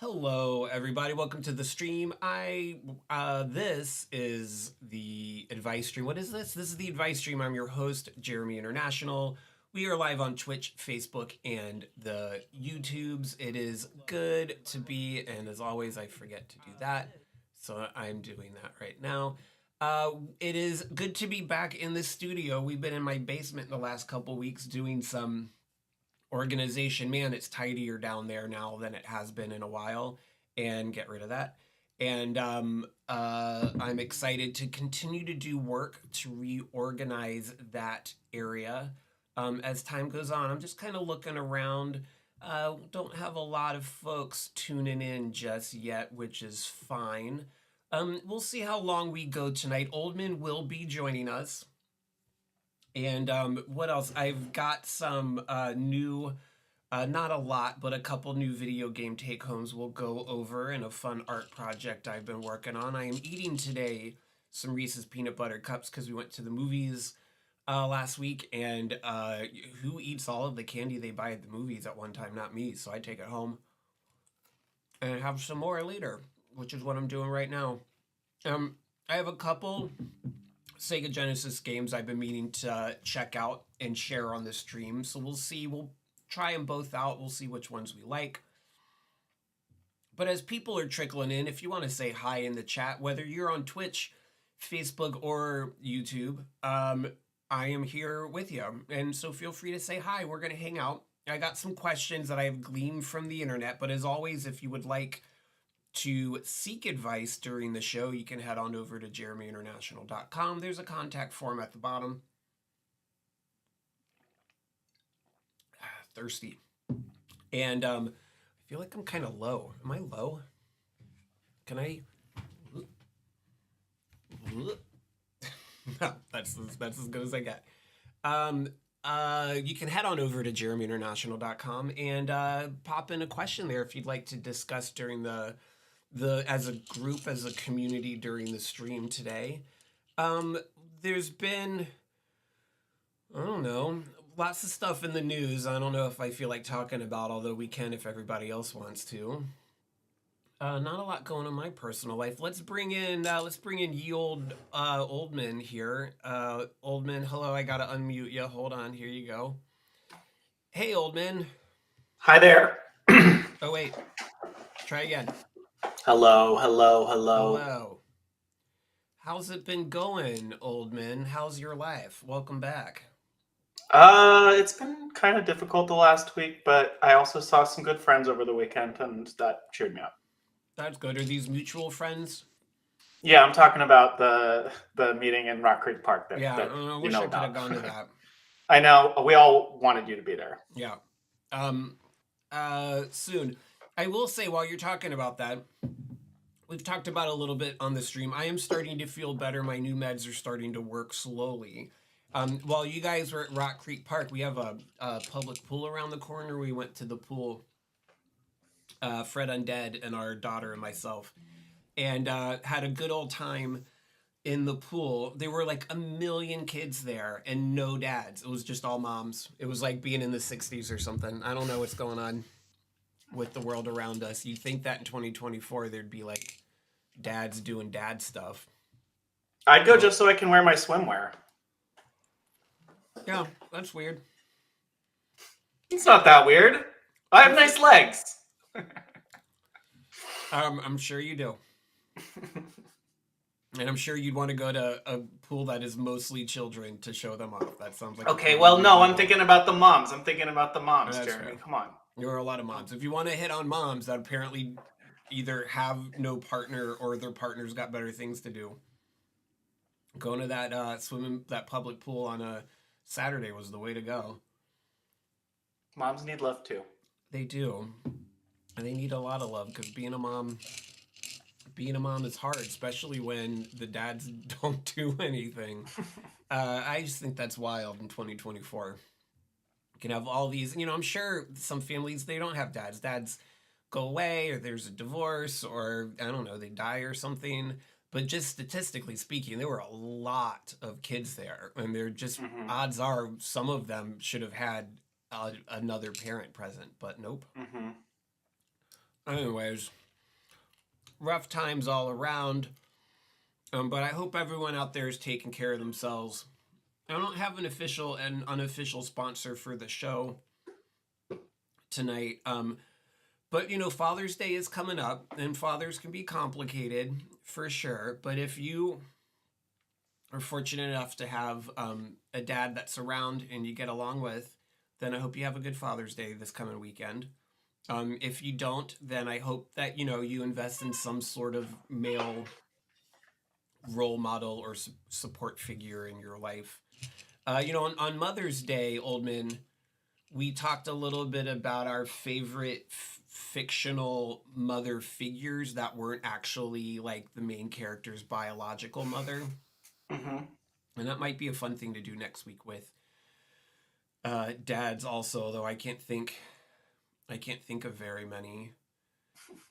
Hello, everybody. Welcome to the stream. This is the advice stream. What is this? This is the advice stream. I'm your host, Jeremy International. We are live on Twitch, Facebook, and the YouTubes. It is good to be, and as always, I forget to do that, so I'm doing that right now. It is good to be back in the studio. We've been in my basement the last couple weeks doing some organization. Man, it's tidier down there now than it has been in a while, and get rid of that. And I'm excited to continue to do work to reorganize that area as time goes on. I'm just kind of looking around. Don't have a lot of folks tuning in just yet, which is fine. We'll see how long we go tonight. Oldman will be joining us. And what else? I've got some new, not a lot, but a couple new video game take homes we'll go over and a fun art project I've been working on. I am eating today some Reese's peanut butter cups because we went to the movies last week. And who eats all of the candy they buy at the movies at one time? Not me. So I take it home and have some more later, which is what I'm doing right now. I have a couple Sega Genesis games I've been meaning to check out and share on the stream. So we'll see. We'll try them both out. We'll see which ones we like. But as people are trickling in, if you want to say hi in the chat, whether you're on Twitch, Facebook, or YouTube, I am here with you. And so feel free to say hi. We're going to hang out. I got some questions that I have gleaned from the internet. But as always, if you would like to seek advice during the show, you can head on over to JeremyInternational.com. There's a contact form at the bottom. Thirsty. And I feel like I'm kind of low. Am I low? Can I? No, that's as good as I get. You can head on over to JeremyInternational.com and pop in a question there if you'd like to discuss during the as a group, as a community during the stream today. There's been, I don't know, lots of stuff in the news. I don't know if I feel like talking about, although we can if everybody else wants to. Not a lot going on in my personal life. Let's bring in ye old Oldman here. Oldman, hello. I gotta unmute you. Hold on. Here you go. Hey, Oldman. Hi there. Oh wait. Try again. Hello, hello, hello. Hello. How's it been going, Oldman? How's your life? Welcome back. It's been kind of difficult the last week, but I also saw some good friends over the weekend, and that cheered me up. That's good. Are these mutual friends? Yeah, I'm talking about the meeting in Rock Creek Park. I wish I could have gone to that. I know. We all wanted you to be there. Yeah. Soon. I will say, while you're talking about that, we've talked about it a little bit on the stream. I am starting to feel better. My new meds are starting to work slowly. While you guys were at Rock Creek Park, we have a public pool around the corner. We went to the pool, Fred Undead and our daughter and myself, and had a good old time in the pool. There were like a million kids there and no dads. It was just all moms. It was like being in the 60s or something. I don't know what's going on with the world around us. You'd think that in 2024 there'd be like dads doing dad stuff. I'd go just so I can wear my swimwear. Yeah, that's weird. It's not that weird. I have nice legs. I'm sure you do. And I'm sure you'd want to go to a pool that is mostly children to show them off. That sounds like... Okay, well, no, I'm thinking about the moms. Jeremy. Fair. Come on. There are a lot of moms. If you want to hit on moms that apparently either have no partner or their partner's got better things to do, going to that that public pool on a Saturday was the way to go. Moms need love too. They do. And they need a lot of love because being a mom is hard, especially when the dads don't do anything. I just think that's wild in 2024. You can have all these, I'm sure some families, they don't have dads. Dads go away, or there's a divorce, or I don't know, they die or something. But just statistically speaking, there were a lot of kids there. And they're just, odds are some of them should have had another parent present, but nope. Anyways, rough times all around. But I hope everyone out there is taking care of themselves. I don't have an official and unofficial sponsor for the show tonight. But Father's Day is coming up, and fathers can be complicated for sure. But if you are fortunate enough to have a dad that's around and you get along with, then I hope you have a good Father's Day this coming weekend. If you don't, then I hope that you invest in some sort of male role model or support figure in your life. On Mother's Day, Oldman, we talked a little bit about our favorite fictional mother figures that weren't actually like the main character's biological mother. Mm-hmm. And that might be a fun thing to do next week with dads also, though I can't think of very many.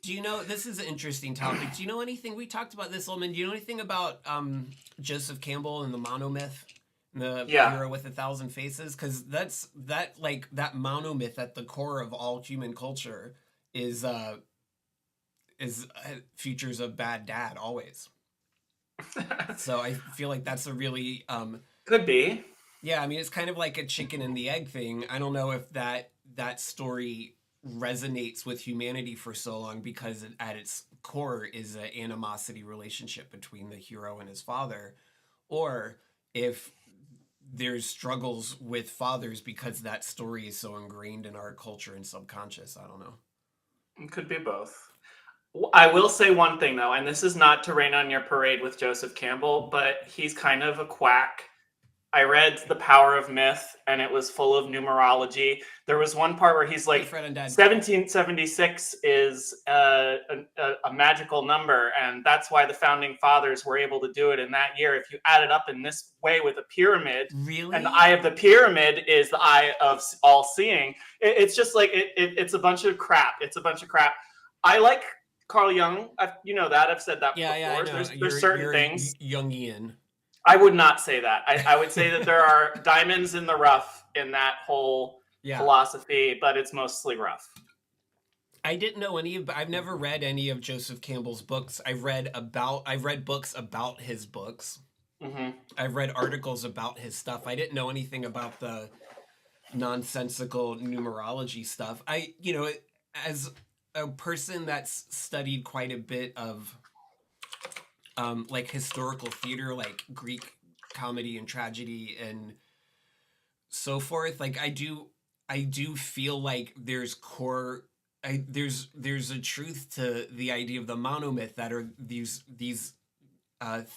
Do you know, this is an interesting topic. Do you know anything, we talked about this, Ullman, do you know anything about Joseph Campbell and the monomyth? The hero with 1,000 faces? Because that monomyth at the core of all human culture is features a bad dad always. So I feel like that's a really could be. Yeah, I mean, it's kind of like a chicken and the egg thing. I don't know if that story resonates with humanity for so long because at its core is an animosity relationship between the hero and his father, or if there's struggles with fathers because that story is so ingrained in our culture and subconscious. I don't know. It could be both. I will say one thing, though, and this is not to rain on your parade with Joseph Campbell, but he's kind of a quack. I read The Power of Myth, and it was full of numerology. There was one part where he's like, 1776 is a magical number, and that's why the founding fathers were able to do it in that year. If you add it up in this way with a pyramid, really? And the eye of the pyramid is the eye of all-seeing. It's just like, it's a bunch of crap. It's a bunch of crap. I like Carl Jung. You know that. I've said that before. Yeah, There's certain things. Jungian. I would not say that. I would say that there are diamonds in the rough in that whole philosophy, but it's mostly rough. I didn't know I've never read any of Joseph Campbell's books. I've read books about his books. Mm-hmm. I've read articles about his stuff. I didn't know anything about the nonsensical numerology stuff. As a person that's studied quite a bit of like historical theater, like Greek comedy and tragedy and so forth, like I do feel like there's there's a truth to the idea of the monomyth, that are these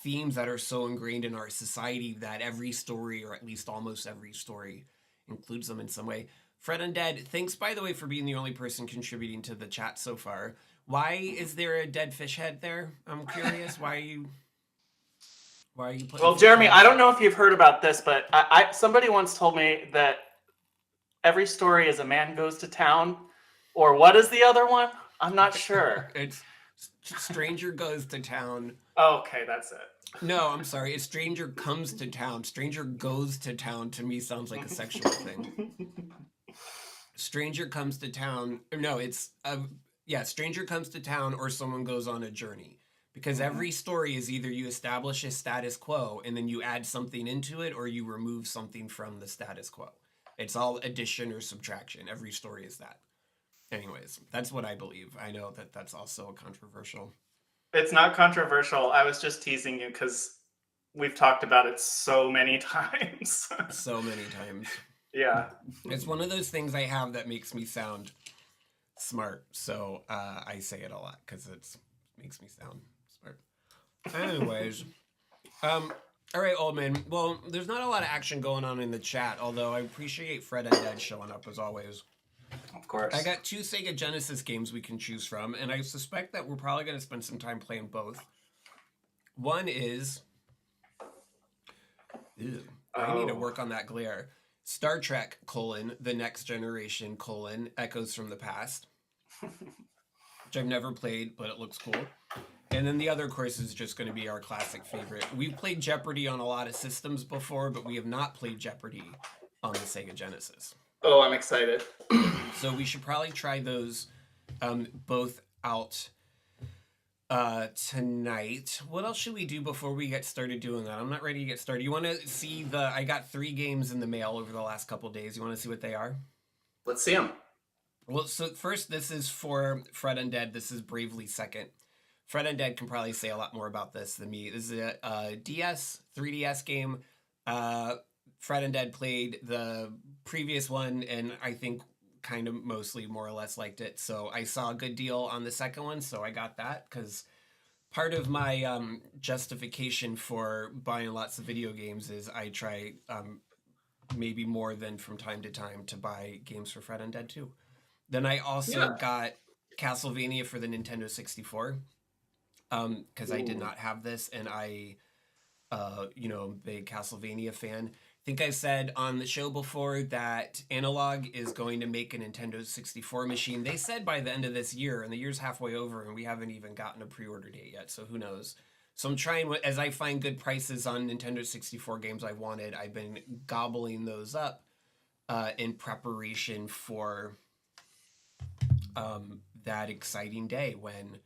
themes that are so ingrained in our society that every story, or at least almost every story, includes them in some way. Fred Undead, thanks by the way for being the only person contributing to the chat so far. Why is there a dead fish head there? I'm curious. Why are you putting... Well, Jeremy, I don't know if you've heard about this, but somebody once told me that every story is a man goes to town, or what is the other one? I'm not sure. It's stranger goes to town. Okay, that's it. No, I'm sorry. It's stranger comes to town. Stranger goes to town to me sounds like a sexual thing. Stranger comes to town. No, it's stranger comes to town, or someone goes on a journey. Because every story is either you establish a status quo and then you add something into it, or you remove something from the status quo. It's all addition or subtraction. Every story is that. Anyways, that's what I believe. I know that that's also controversial. It's not controversial. I was just teasing you because we've talked about it so many times. So many times. Yeah. It's one of those things I have that makes me sound smart. So I say it a lot because it makes me sound smart. Anyways. All right, Oldman. Well, there's not a lot of action going on in the chat, although I appreciate Fred and Dad showing up as always. Of course. I got 2 Sega Genesis games we can choose from, and I suspect that we're probably going to spend some time playing both. One is... I need to work on that glare. Star Trek, The Next Generation, Echoes from the Past. Which I've never played, but it looks cool. And then the other, of course, is just going to be our classic favorite. We've played Jeopardy on a lot of systems before, but we have not played Jeopardy on the Sega Genesis. Oh, I'm excited. So we should probably try those both out tonight. What else should we do before we get started doing that? I'm not ready to get started. You want to see I got 3 games in the mail over the last couple days. You want to see what they are? Let's see them. Well, so first, this is for Fred Undead. This is Bravely Second. Fred Undead can probably say a lot more about this than me. This is a 3DS game. Fred Undead played the previous one, and I think kind of mostly more or less liked it. So I saw a good deal on the second one, so I got that because part of my justification for buying lots of video games is I try maybe more than from time to time to buy games for Fred Undead too. Then I also got Castlevania for the Nintendo 64 because I did not have this, and I, big Castlevania fan. I think I said on the show before that Analog is going to make a Nintendo 64 machine. They said by the end of this year, and the year's halfway over, and we haven't even gotten a pre-order date yet, so who knows? So I'm trying, as I find good prices on Nintendo 64 games I wanted, I've been gobbling those up in preparation for that exciting day when,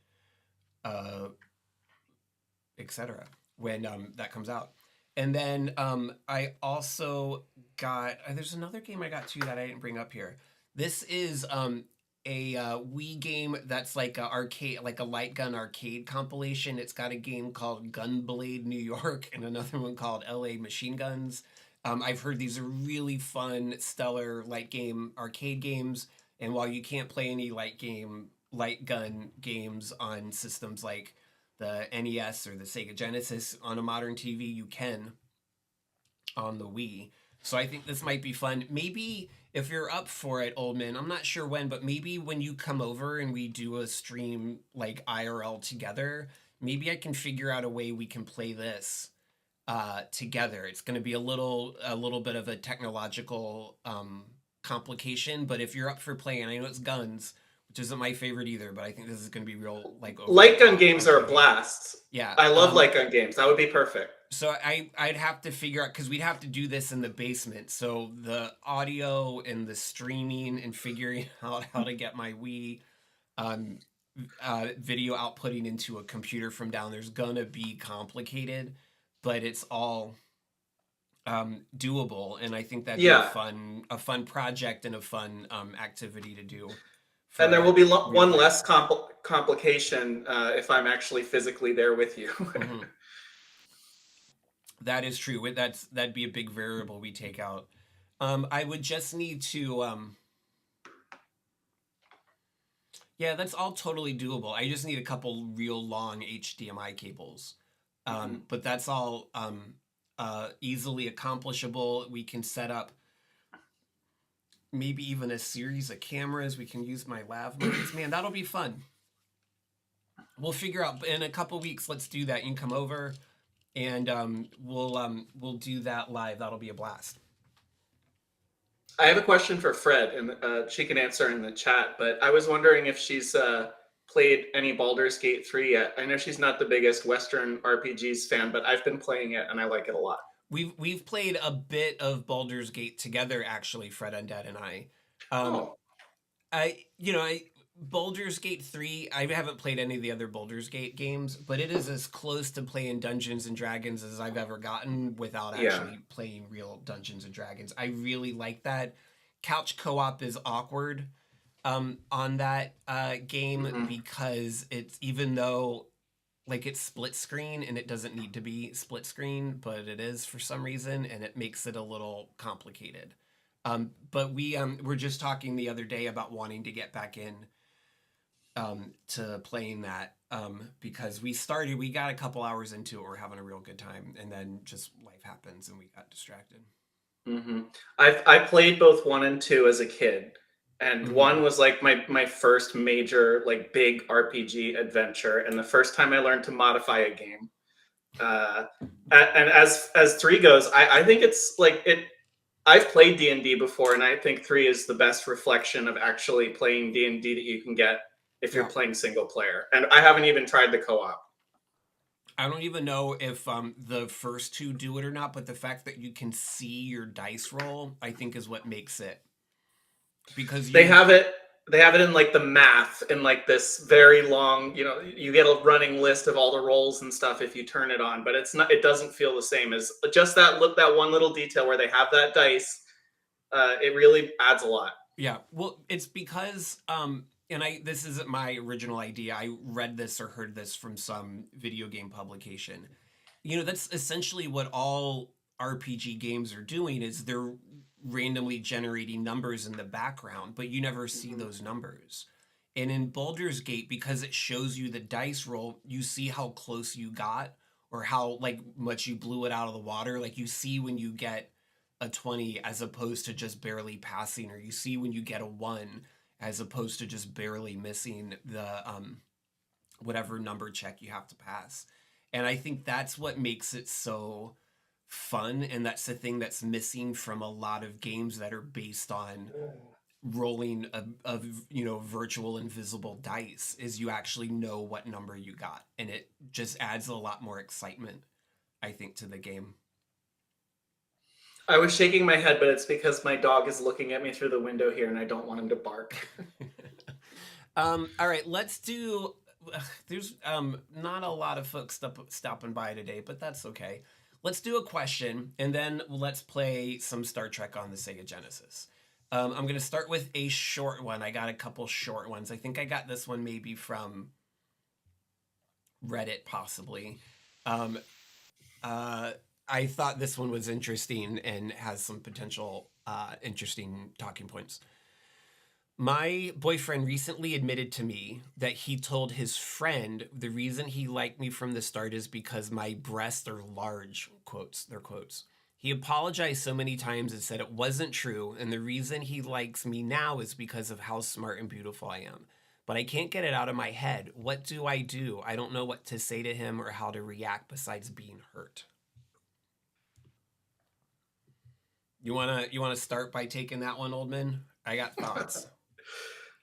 etc. When that comes out. And then I also got there's another game I got too that I didn't bring up here. This is a Wii game that's like a arcade, like a light gun arcade compilation. It's got a game called Gunblade New York and another one called LA Machine Guns. I've heard these are really fun, stellar light game arcade games. And while you can't play any light gun games on systems like the NES or the Sega Genesis on a modern TV, you can on the Wii. So I think this might be fun. Maybe if you're up for it, Oldman, I'm not sure when, but maybe when you come over and we do a stream like IRL together, maybe I can figure out a way we can play this together. It's going to be a little bit of a technological complication, but if you're up for playing, I know it's guns, which isn't my favorite either, but I think this is going to be real like light gun games are a blast. Yeah, I love light gun games. That would be perfect. So I'd have to figure out because we'd have to do this in the basement. So the audio and the streaming and figuring out how to get my Wii video outputting into a computer from down there's gonna be complicated, but it's all doable, and I think that'd be a fun project and a fun activity to do. And there will be one less complication if I'm actually physically there with you. Mm-hmm. That is true. That'd be a big variable we take out. I would just need to. Yeah, that's all totally doable. I just need a couple real long HDMI cables, but that's all easily accomplishable. We can set up maybe even a series of cameras. We can use my lav mics. Man, that'll be fun. We'll figure out in a couple weeks. Let's do that. You can come over, and we'll do that live. That'll be a blast. I have a question for Fred, and she can answer in the chat. But I was wondering if she's played any Baldur's Gate 3 yet. I know she's not the biggest Western RPGs fan, but I've been playing it and I like it a lot. We've played a bit of Baldur's Gate together, actually, Fred Undead and I. Baldur's Gate 3, I haven't played any of the other Baldur's Gate games, but it is as close to playing Dungeons and Dragons as I've ever gotten without actually playing real Dungeons and Dragons. I really like that. Couch co-op is awkward on that game because it's, even though like it's split screen and it doesn't need to be split screen, but it is for some reason, and it makes it a little complicated. But we were just talking the other day about wanting to get back in to playing that because we got a couple hours into it, we're having a real good time, and then just life happens and we got distracted. I played both 1 and 2 as a kid, and 1 was like my first major like big RPG adventure, and the first time I learned to modify a game. And as 3 goes, I think it's like it. I've played D&D before, and I think 3 is the best reflection of actually playing D&D that you can get if you're playing single player. And I haven't even tried the co-op. I don't even know if the first 2 do it or not, but the fact that you can see your dice roll, I think, is what makes it. Because they have it they have it in like the math in like this very long, you get a running list of all the rolls and stuff if you turn it on, but it doesn't feel the same as just that one little detail where they have that dice. It really adds a lot. Yeah. Well, it's because and this isn't my original idea. I read this or heard this from some video game publication. That's essentially what all RPG games are doing is they're randomly generating numbers in the background, but you never see Mm-hmm. those numbers. And in Baldur's Gate, because it shows you the dice roll, you see how close you got or how like much you blew it out of the water. Like you see when you get a 20 as opposed to just barely passing, or you see when you get a 1 as opposed to just barely missing the whatever number check you have to pass. And I think that's what makes it so fun, and that's the thing that's missing from a lot of games that are based on rolling a virtual invisible dice is you actually know what number you got, and it just adds a lot more excitement, I think, to the game. I was shaking my head, but it's because my dog is looking at me through the window here, and I don't want him to bark. All right, let's do. There's not a lot of folks stopping by today, but that's okay. Let's do a question, and then let's play some Star Trek on the Sega Genesis. I'm going to start with a short one. I got a couple short ones. I think I got this one maybe from Reddit, possibly. Um, I thought this one was interesting and has some potential interesting talking points. My boyfriend recently admitted to me that he told his friend the reason he liked me from the start is because my breasts are large, quotes, their quotes. He apologized so many times and said it wasn't true, and the reason he likes me now is because of how smart and beautiful I am. But I can't get it out of my head. What do? I don't know what to say to him or how to react besides being hurt. You wanna start by taking that one, Oldman? I got thoughts.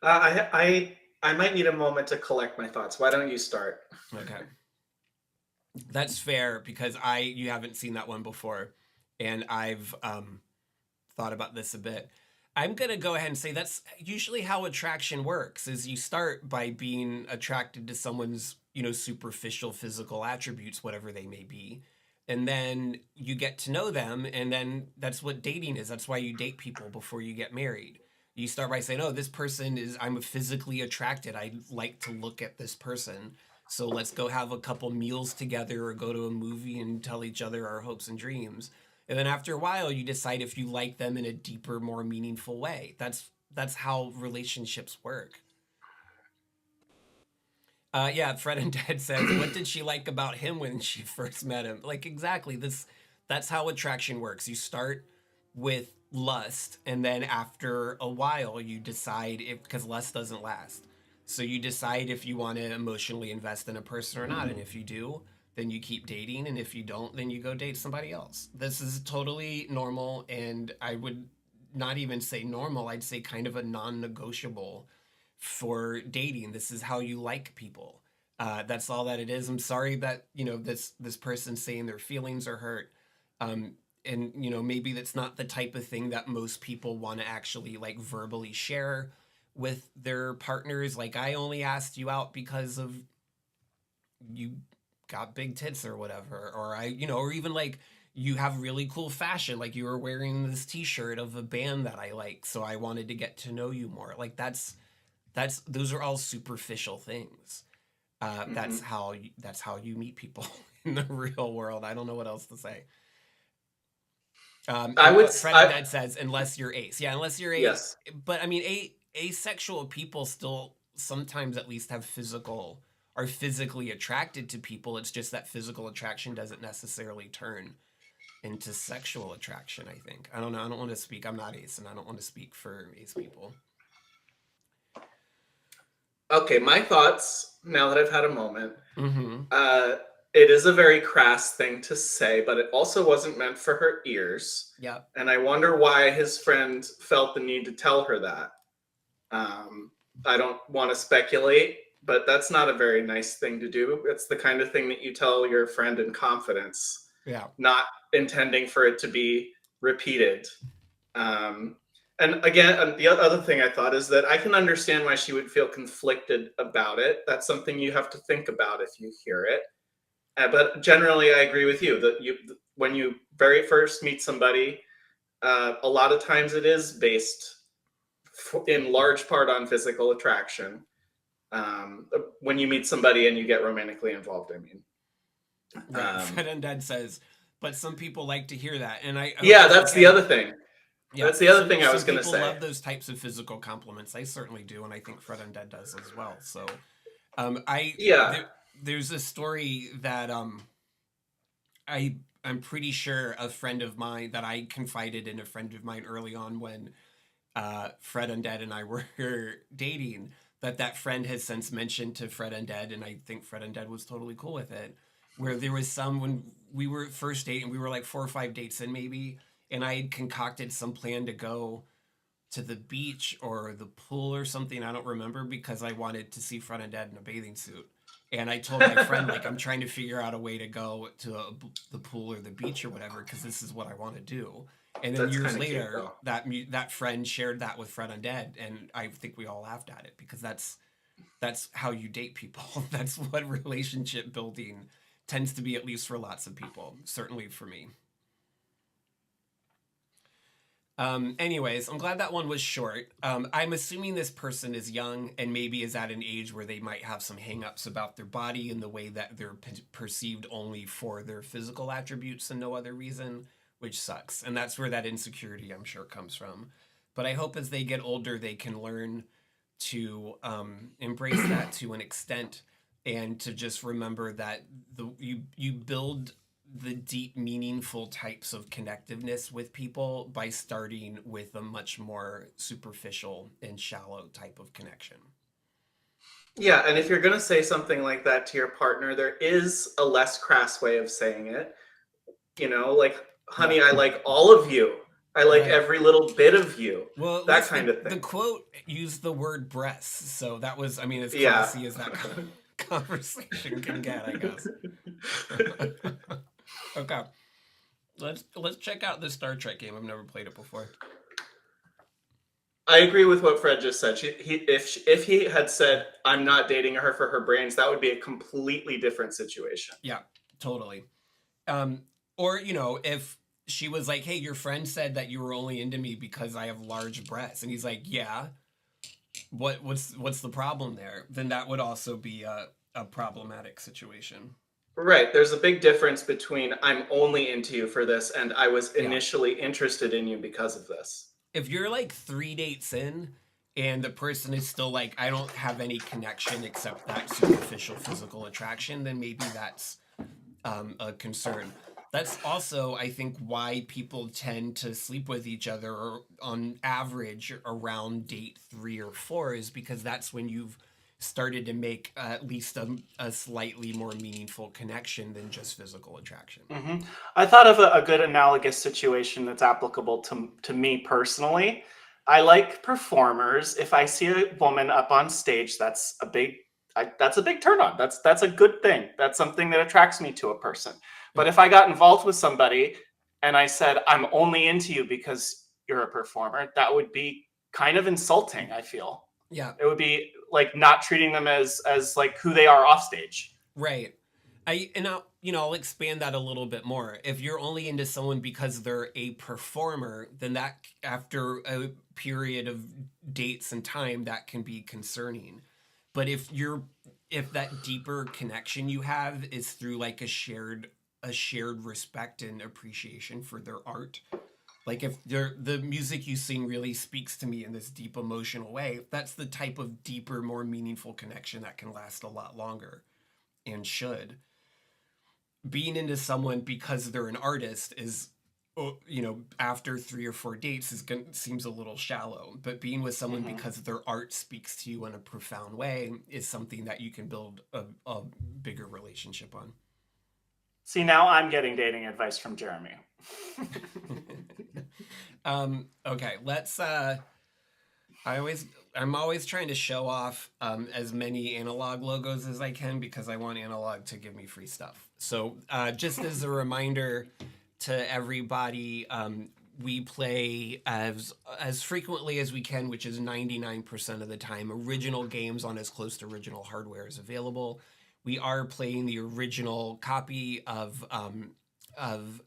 I might need a moment to collect my thoughts. Why don't you start? Okay. That's fair because you haven't seen that one before, and I've thought about this a bit. I'm gonna go ahead and say that's usually how attraction works: is you start by being attracted to someone's superficial physical attributes, whatever they may be, and then you get to know them, and then that's what dating is. That's why you date people before you get married. You start by saying, "Oh, this person is I'm physically attracted. I like to look at this person." So let's go have a couple meals together or go to a movie and tell each other our hopes and dreams. And then after a while, you decide if you like them in a deeper, more meaningful way. That's how relationships work. Yeah, Fred and Dad says, "What did she like about him when she first met him?" Like exactly this. That's how attraction works. You start with lust, and then after a while, you decide if because lust doesn't last. So you decide if you want to emotionally invest in a person or not, and if you do, then you keep dating, and if you don't, then you go date somebody else. This is totally normal, and I would not even say normal. I'd say kind of a non-negotiable for dating. This is how you like people. That's all that it is. I'm sorry that this person saying their feelings are hurt, um, and maybe that's not the type of thing that most people want to actually like verbally share with their partners. Like I only asked you out because of you got big tits or whatever, or or even like you have really cool fashion, like you were wearing this T-shirt of a band that I like, so I wanted to get to know you more. Like that's those are all superficial things. Mm-hmm. That's how you meet people in the real world. I don't know what else to say. I would. Fred and Dad says, unless you're ace, yeah, unless you're ace. Yes. But I mean, asexual people still sometimes at least are physically attracted to people. It's just that physical attraction doesn't necessarily turn into sexual attraction. I think. I don't know. I don't want to speak. I'm not ace, and I don't want to speak for ace people. Okay, my thoughts now that I've had a moment. Mm-hmm. Uh, it is a very crass thing to say, but it also wasn't meant for her ears. Yep. And I wonder why his friend felt the need to tell her that. Um, I don't want to speculate, but that's not a very nice thing to do. It's the kind of thing that you tell your friend in confidence, Yeah. not intending for it to be repeated. Um, And again, the other thing I thought is that I can understand why she would feel conflicted about it. That's something you have to think about if you hear it. But generally, I agree with you that when you very first meet somebody, a lot of times it is based in large part on physical attraction. When you meet somebody and you get romantically involved, I mean, Right. Fred Undead says, but some people like to hear that, and I hope yeah, that's that's the okay. other thing. Yeah, That's the other thing I some was going to people say. love those types of physical compliments. I certainly do, and I think Fred Undead does as well. So, I Yeah, there's a story that I'm pretty sure a friend of mine that I confided in a friend of mine early on when Fred Undead and I were dating. That friend has since mentioned to Fred Undead, and I think Fred Undead was totally cool with it. Where there was some when we were first dating, we were like 4 or 5 dates in maybe, and I had concocted some plan to go to the beach or the pool or something. I don't remember because I wanted to see Fred Undead in a bathing suit. And I told my friend, like, I'm trying to figure out a way to go to the pool or the beach or whatever because this is what I want to do. And then that's years kind of cute later, though. that friend shared that with Fred Undead, and I think we all laughed at it because that's how you date people. That's what relationship building tends to be, at least for lots of people. Certainly for me. Anyways, I'm glad that one was short. I'm assuming this person is young and maybe is at an age where they might have some hangups about their body and the way that they're perceived only for their physical attributes and no other reason, which sucks. And that's where that insecurity, I'm sure, comes from. But I hope as they get older, they can learn to embrace that to an extent and to just remember that you build the deep, meaningful types of connectiveness with people by starting with a much more superficial and shallow type of connection. Yeah, and if you're going to say something like that to your partner, there is a less crass way of saying it. Like, Yeah, honey, I like all of you. I like right. every little bit of you. Well, at That least kind of the thing. quote used the word breasts, so that was, I mean, as Yeah. classy as that conversation can get, I guess. Okay, let's check out this Star Trek game. I've never played it before. I agree with what Fred just said. If he had said, "I'm not dating her for her brains," that would be a completely different situation. Yeah, totally. Or if she was like, "Hey, your friend said that you were only into me because I have large breasts," and he's like, "Yeah, what's the problem there?" Then that would also be a problematic situation. Right. There's a big difference between "I'm only into you for this" and "I was Yeah, initially interested in you because of this." if you're like 3 dates in and the person is still like, "I don't have any connection except that superficial physical attraction," then maybe that's a concern. That's also, I think, why people tend to sleep with each other on average around date 3 or 4 is because that's when you've started to make at least a slightly more meaningful connection than just physical attraction. hmm I thought of a good analogous situation that's applicable to me personally. I like performers. If I see a woman up on stage, that's a big turn on. That's a good thing. That's something that attracts me to a person. But Yeah. if I got involved with somebody and I said I'm only into you because you're a performer, that would be kind of insulting, I feel. Yeah. It would be like not treating them as like who they are off stage. Right. I'll expand that a little bit more. If you're only into someone because they're a performer, then that after a period of dates and time that can be concerning. But if that deeper connection you have is through like a shared respect and appreciation for their art, like if the music you sing really speaks to me in this deep emotional way, that's the type of deeper, more meaningful connection that can last a lot longer and should. Being into someone because they're an artist is, after 3 or 4 dates seems a little shallow, but being with someone Mhm. because their art speaks to you in a profound way is something that you can build a bigger relationship on. See, now I'm getting dating advice from Jeremy. Okay, let's I always I'm always trying to show off as many analog logos as I can because I want analog to give me free stuff. So just as a reminder to everybody, we play as frequently as we can, which is 99% of the time, original games on as close to original hardware as available. We are playing the original copy of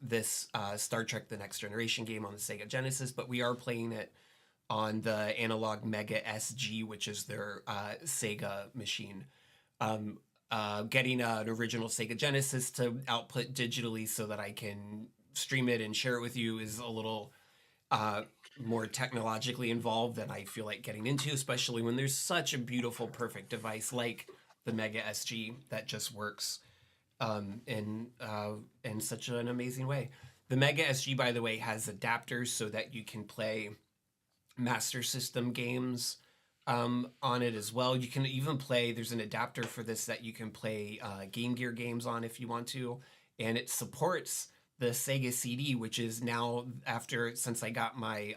this Star Trek: The Next Generation game on the Sega Genesis, but we are playing it on the Analog Mega SG, which is their Sega machine. Getting an original Sega Genesis to output digitally so that I can stream it and share it with you is a little more technologically involved than I feel like getting into, especially when there's such a beautiful, perfect device like the Mega SG that just works in such an amazing way. The Mega SG, by the way, has adapters so that you can play Master System games on it as well. You can even play, there's an adapter for this that you can play Game Gear games on if you want to. And it supports the Sega CD, which is now, since I got my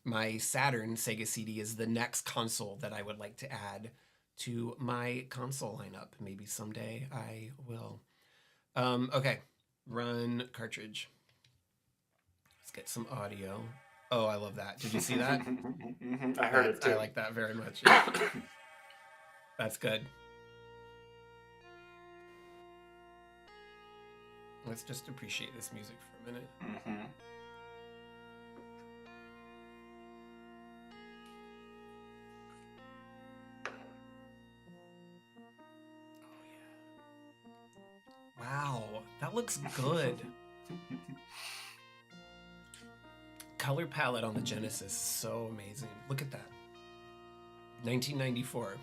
my Saturn, Sega CD is the next console that I would like to add to my console lineup. Maybe someday I will. Okay, run cartridge. Let's get some audio. Oh, I love that. Did you see that? I heard it too. I like that very much. Yeah. That's good. Let's just appreciate this music for a minute. Mm-hmm. Wow, that looks good. Color palette on the Genesis, so amazing. Look at that. 1994.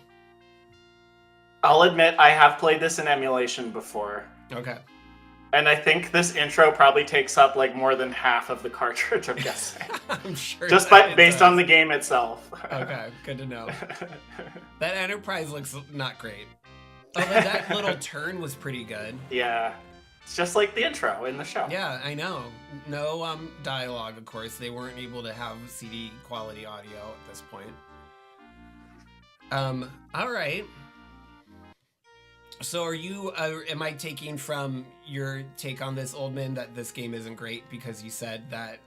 I'll admit I have played this in emulation before. Okay. And I think this intro probably takes up like more than half of the cartridge, I'm guessing. I'm sure. Just based on the game itself. Okay, good to know. That Enterprise looks not great. Although that little turn was pretty good. Yeah. It's just like the intro in the show. Yeah, I know. No dialogue, of course. They weren't able to have CD quality audio at this point. All right. So are you, am I taking from your take on this, Oldman, that this game isn't great because you said that,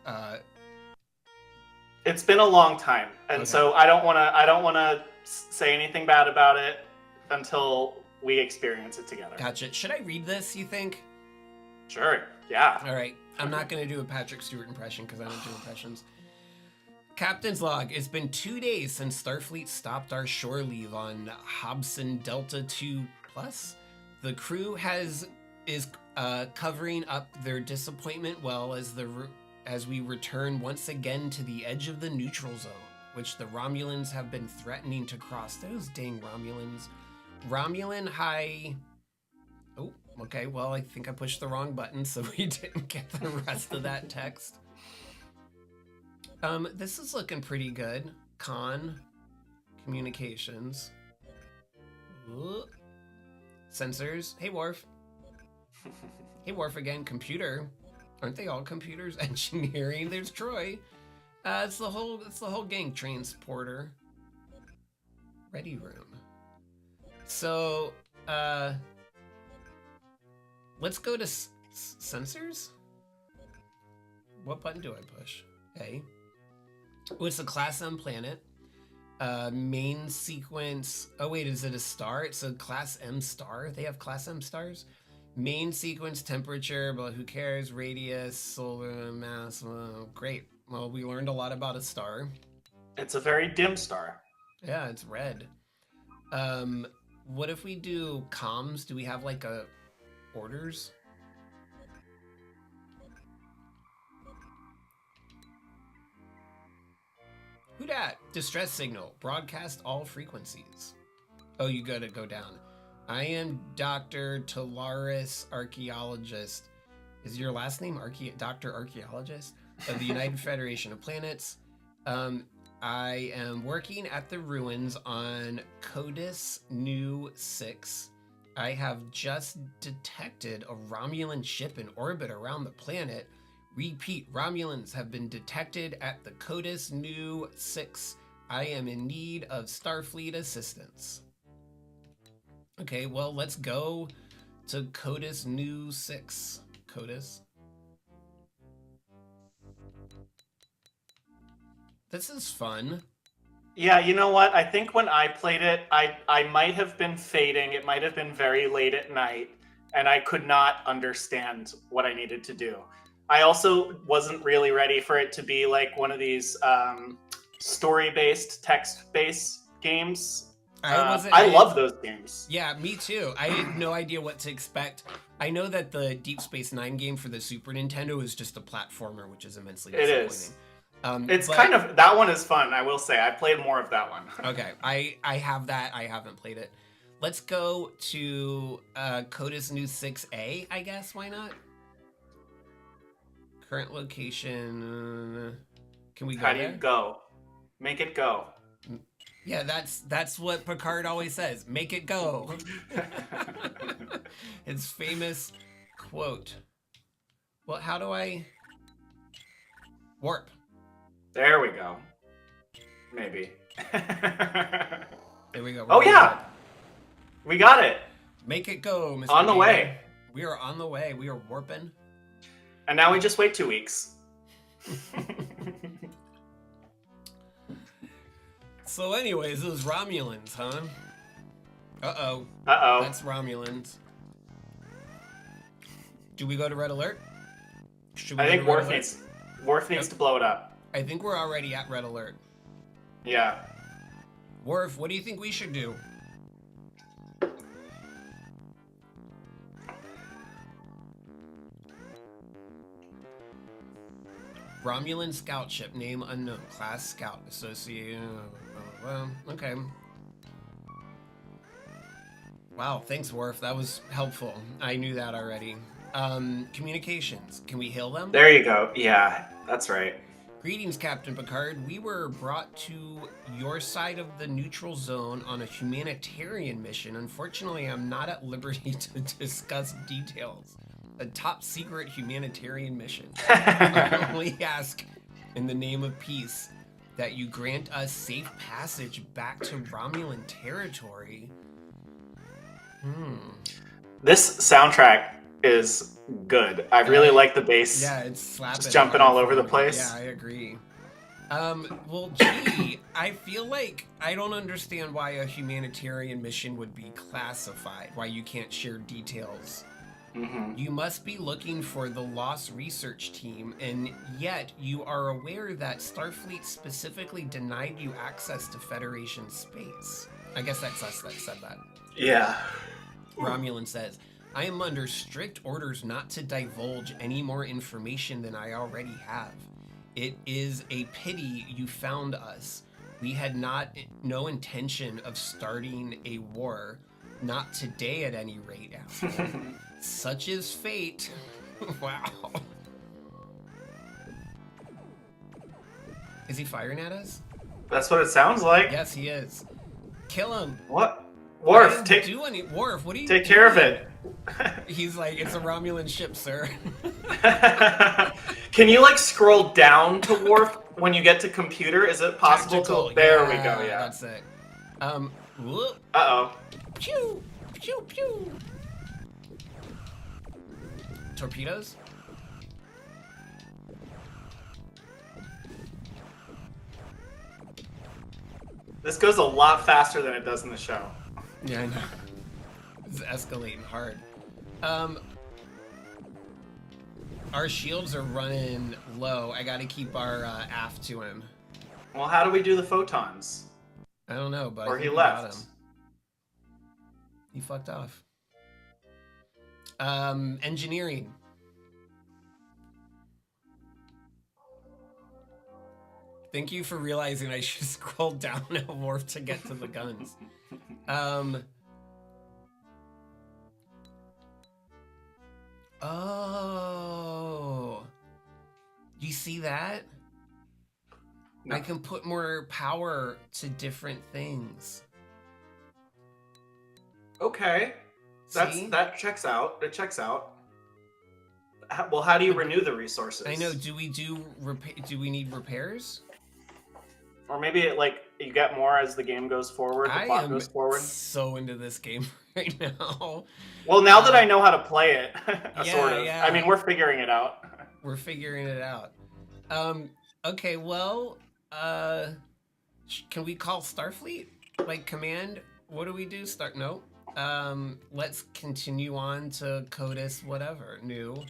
It's been a long time. And Okay. so I don't want to say anything bad about it until we experience it together. Gotcha. Should I read this, you think? Sure. Yeah. All right. I'm not going to do a Patrick Stewart impression because I don't do impressions. Captain's log. It's been 2 days since Starfleet stopped our shore leave on Hobson Delta 2+. The crew is covering up their disappointment well as we return once again to the edge of the neutral zone, which the Romulans have been threatening to cross. Those dang Romulans. Romulan high... Oh, okay. Well, I think I pushed the wrong button, so we didn't get the rest of that text. This is looking pretty good. Communications. Ooh. Sensors. Hey, Worf. Hey, Worf again. Computer. Aren't they all computers? Engineering. There's Troy. It's the whole gang. Transporter. Ready room. So, let's go to sensors. What button do I push? A. Oh, it's a Class M planet. Main sequence. Oh wait, is it a star? It's a Class M star. They have Class M stars. Main sequence temperature, but who cares? Radius, solar mass. Well, great. Well, we learned a lot about a star. It's a very dim star. Yeah, it's red. What if we do comms? Do we have like a orders? Who dat? Distress signal. Broadcast all frequencies. Oh, you gotta go down. I am Dr. Talaris, archaeologist. Is your last name Dr. Archaeologist? Of the United Federation of Planets. I am working at the ruins on Codis Nu 6. I have just detected a Romulan ship in orbit around the planet. Repeat, Romulans have been detected at the Codis Nu 6. I am in need of Starfleet assistance. Okay, well, let's go to Codis Nu 6. Codis. This is fun. Yeah, you know what? I think when I played it, I might have been fading. It might have been very late at night, and I could not understand what I needed to do. I also wasn't really ready for it to be like one of these story-based, text-based games. I love those games. Yeah, me too. I had no idea what to expect. I know that the Deep Space Nine game for the Super Nintendo is just a platformer, which is immensely disappointing. It is. It's kind of, that one is fun, I will say. I played more of that one. Okay, I have that. I haven't played it. Let's go to Codus New 6A, I guess. Why not? Current location. Can we go How do there? you go? Make it go. Yeah, that's what Picard always says. Make it go. His famous quote. Well, how do I warp? There we go. Maybe. There we go. Oh yeah, we got it. Make it go, Mr. On the David. way. We are on the way. We are warping. And now we just wait 2 weeks. So anyways, those Romulans, huh? Uh-oh. Uh-oh. That's Romulans. Do we go to Red Alert? I think Worf needs to blow it up. I think we're already at Red Alert. Yeah. Worf, what do you think we should do? Romulan scout ship, name unknown, class scout, associated. Okay. Wow, thanks, Worf. That was helpful. I knew that already. Communications. Can we hail them? There you go. Yeah, that's right. Greetings, Captain Picard. We were brought to your side of the neutral zone on a humanitarian mission. Unfortunately, I'm not at liberty to discuss details. A top secret humanitarian mission. I only ask, in the name of peace, that you grant us safe passage back to Romulan territory. This soundtrack is good. I really like the bass. Yeah, it's slapping. Just jumping all over the place. Yeah, I agree. Well, gee, I feel like I don't understand why a humanitarian mission would be classified, why you can't share details. You must be looking for the Lost Research Team, and yet you are aware that Starfleet specifically denied you access to Federation space. I guess that's us that said that. Yeah. Romulan says, I am under strict orders not to divulge any more information than I already have. It is a pity you found us. We had no intention of starting a war. Not today at any rate, after all. Such is fate. Wow. Is he firing at us? That's what it sounds like. Yes, he is. Kill him. What? Worf, Worf, what are you take care of it. He's like, it's a Romulan ship, sir. Can you like scroll down to Worf when you get to computer? Is it possible Tactical. to? There we go. Yeah. That's it. Whoop. Uh-oh. Pew, pew, pew. Torpedoes? This goes a lot faster than it does in the show. Yeah, I know. It's escalating hard. Our shields are running low. I gotta keep our aft to him. Well, how do we do the photons? I don't know, but or I he think we got left. him. He fucked off. Engineering. Thank you for realizing I should scroll down at Worf to get to the guns. Oh. You see that? No. I can put more power to different things. Okay. See? That checks out. It checks out. Well, how do you renew the resources? I know. Do we need repairs? Or maybe it, like, you get more as the game goes forward, the plot goes forward. So into this game right now. Well, now that I know how to play it, sort of. Yeah. I mean, we're figuring it out. We're figuring it out. Okay, well, Can we call Starfleet? Like command? What do we do? Start? No. Let's continue on to CODIS whatever. New.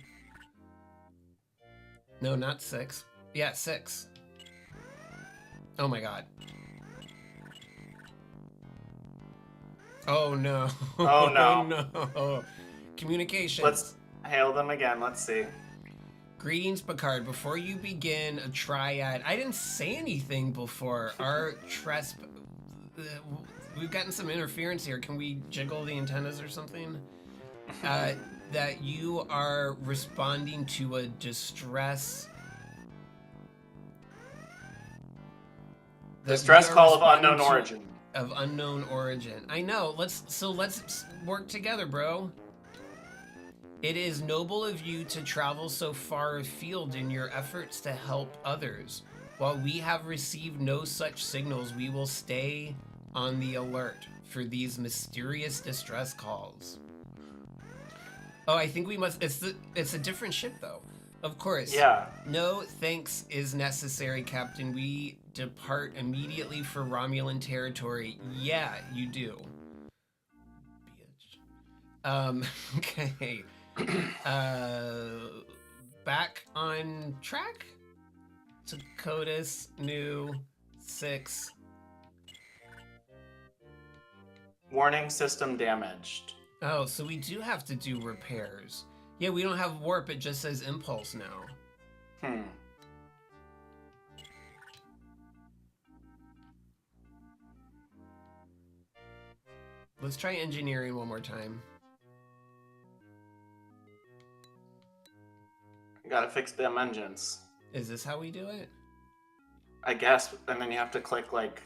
No, not 6. Yeah, 6. Oh my god. Oh no. Oh no. No. Communication. Let's hail them again. Let's see. Greetings, Picard. Before you begin a triad, I didn't say anything before. Our we've gotten some interference here. Can we jiggle the antennas or something? That you are responding to a distress. Distress call of unknown origin. Of unknown origin. I know. Let's work together, bro. It is noble of you to travel so far afield in your efforts to help others. While we have received no such signals, we will stay on the alert for these mysterious distress calls. Oh, I think we must. It's a different ship, though. Of course. Yeah. No thanks is necessary, Captain. We depart immediately for Romulan territory. Yeah, you do. Bitch. Okay. Back on track to CODIS new 6. Warning, system damaged. Oh, so we do have to do repairs. Yeah, we don't have warp, it just says impulse now. Let's try engineering one more time. Gotta fix them engines. Is this how we do it? I guess, and then you have to click like...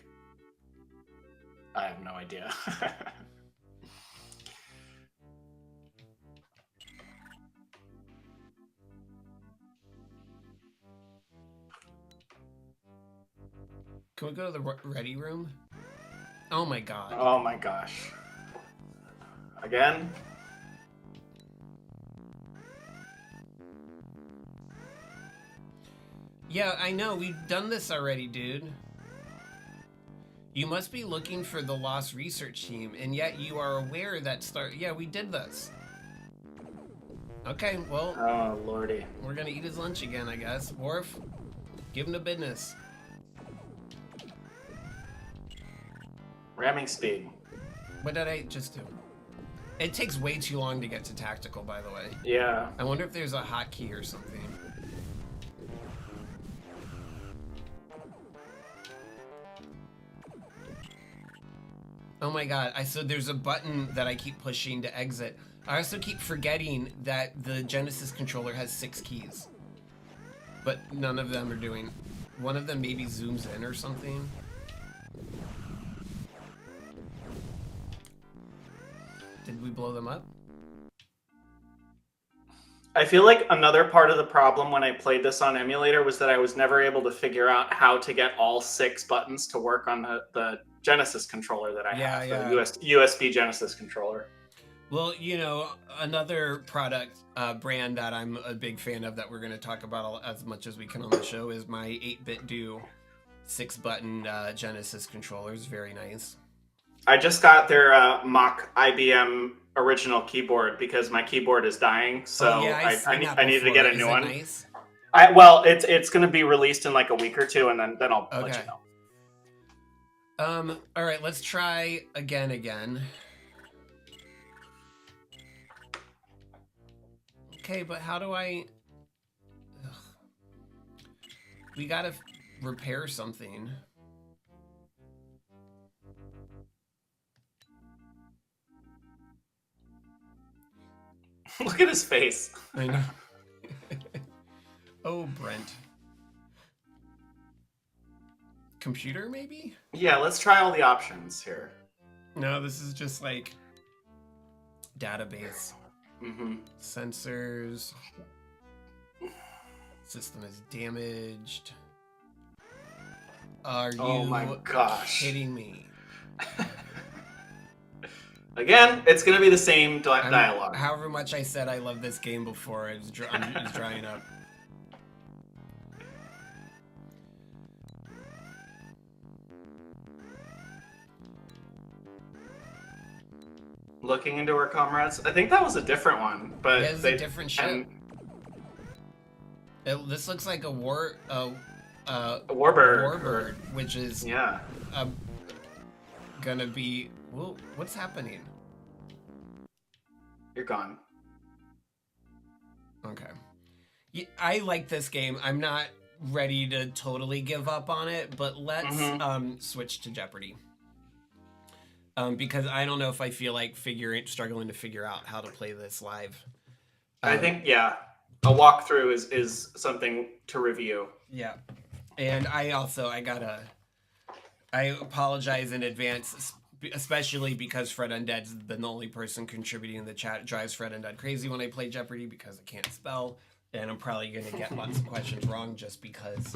I have no idea. Can we go to the ready room? Oh my god. Oh my gosh. Again? Yeah, I know. We've done this already, dude. You must be looking for the lost research team, and yet you are aware that Yeah, we did this. Okay, well... Oh, lordy. We're gonna eat his lunch again, I guess. Worf, give him the business. Ramming speed. What did I just do? It takes way too long to get to tactical, by the way. Yeah. I wonder if there's a hotkey or something. Oh my god, so there's a button that I keep pushing to exit. I also keep forgetting that the Genesis controller has 6 keys. But none of them are doing... One of them maybe zooms in or something. Did we blow them up? I feel like another part of the problem when I played this on emulator was that I was never able to figure out how to get all 6 buttons to work on the Genesis controller that I have, the USB Genesis controller. Well, you know, another product brand that I'm a big fan of that we're going to talk about as much as we can on the show is my 8-bit do 6-button Genesis controllers. Very nice. I just got their mock IBM original keyboard because my keyboard is dying, so I needed to get a new one. Nice? Well, it's going to be released in like a week or two, and then I'll let you know. All right, let's try again. Okay, but how do I... Ugh. We gotta repair something. Look at his face. I know. Oh, Brent. Computer, maybe? Yeah, let's try all the options here. No, this is just like database. Sensors. System is damaged. Are you kidding me? Again, it's going to be the same dialogue. However much I said I love this game before, it's drying up. looking into our comrades. I think that was a different one, Yeah, but it's a different ship. and This looks like a a warbird, warbird, which is yeah, uh, gonna be. Whoa, what's happening? you're gone. Okay. Yeah, I like this game. I'm not ready to totally give up on it, but let's Mm-hmm. switch to Jeopardy. Because I don't know if I feel like struggling to figure out how to play this live. I Um, think a walkthrough is something to review. yeah, and I apologize in advance, especially because Fred Undead's been the only person contributing in the chat. It drives Fred Undead crazy when I play Jeopardy because I can't spell, and I'm probably gonna get lots of questions wrong just because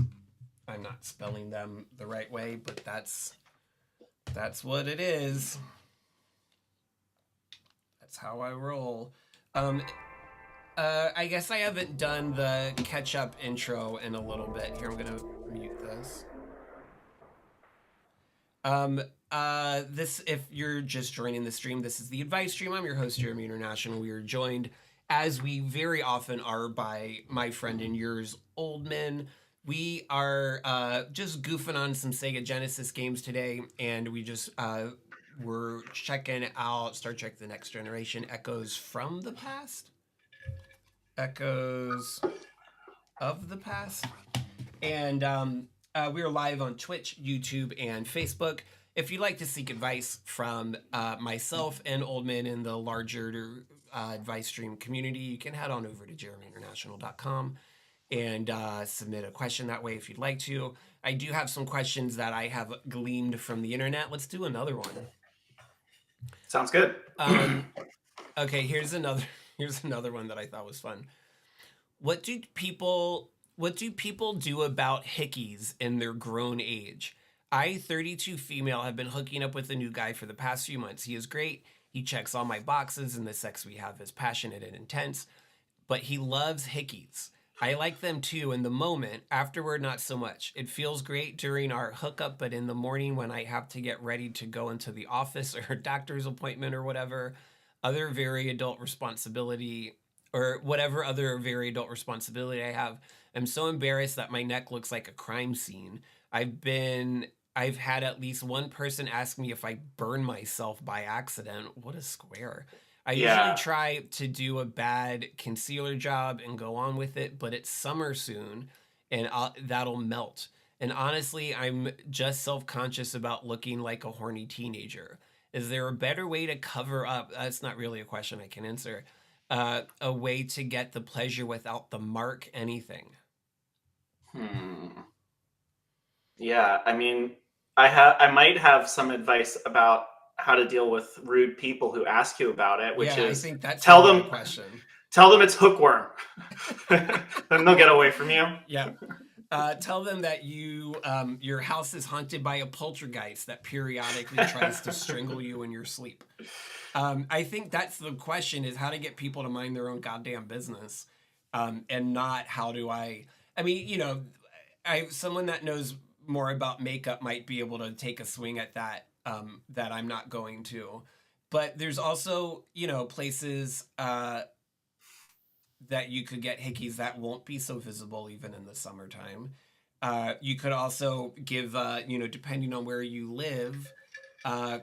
I'm not spelling them the right way. But that's what it is. That's how I roll. I guess I haven't done the catch-up intro in a little bit. Here, I'm gonna mute this. If you're just joining the stream, this is the advice stream. I'm your host, Jeremy International. We are joined, as we very often are, by my friend and yours, Oldman. We are just goofing on some Sega Genesis games today, and we're checking out Star Trek: The Next Generation, Echoes from the Past, Echoes of the Past, and we're live on Twitch, YouTube, and Facebook. If you'd like to seek advice from myself and Oldman in the larger advice stream community, you can head on over to JeremyInternational.com and submit a question that way if you'd like to. I do have some questions that I have gleaned from the internet. Let's do another one. Sounds good. Okay, here's another one that I thought was fun. What do people do about hickeys in their grown age? I, 32 female, have been hooking up with a new guy for the past few months. He is great. He checks all my boxes, and the sex we have is passionate and intense. But he loves hickeys. I like them too in the moment. Afterward, not so much. It feels great during our hookup, but in the morning when I have to get ready to go into the office or a doctor's appointment or whatever other very adult responsibility I have, I'm so embarrassed that my neck looks like a crime scene. I've had at least one person ask me if I burn myself by accident. What a square. I usually Yeah, try to do a bad concealer job and go on with it, but it's summer soon and that'll melt. And honestly, I'm just self conscious about looking like a horny teenager. Is there a better way to cover up? That's not really a question I can answer. A way to get the pleasure without the mark, anything. yeah. I mean, I might have some advice about how to deal with rude people who ask you about it, which Yeah, I is think that's tell really the them question. tell them it's hookworm. Then they'll get away from you. Yeah. Tell them that your house is haunted by a poltergeist that periodically tries to strangle you in your sleep. I think that's the question: is how to get people to mind their own goddamn business, and not how do I. I mean, someone that knows more about makeup might be able to take a swing at that. That I'm not going to, but there's also places that you could get hickeys that won't be so visible even in the summertime. You could also give, depending on where you live,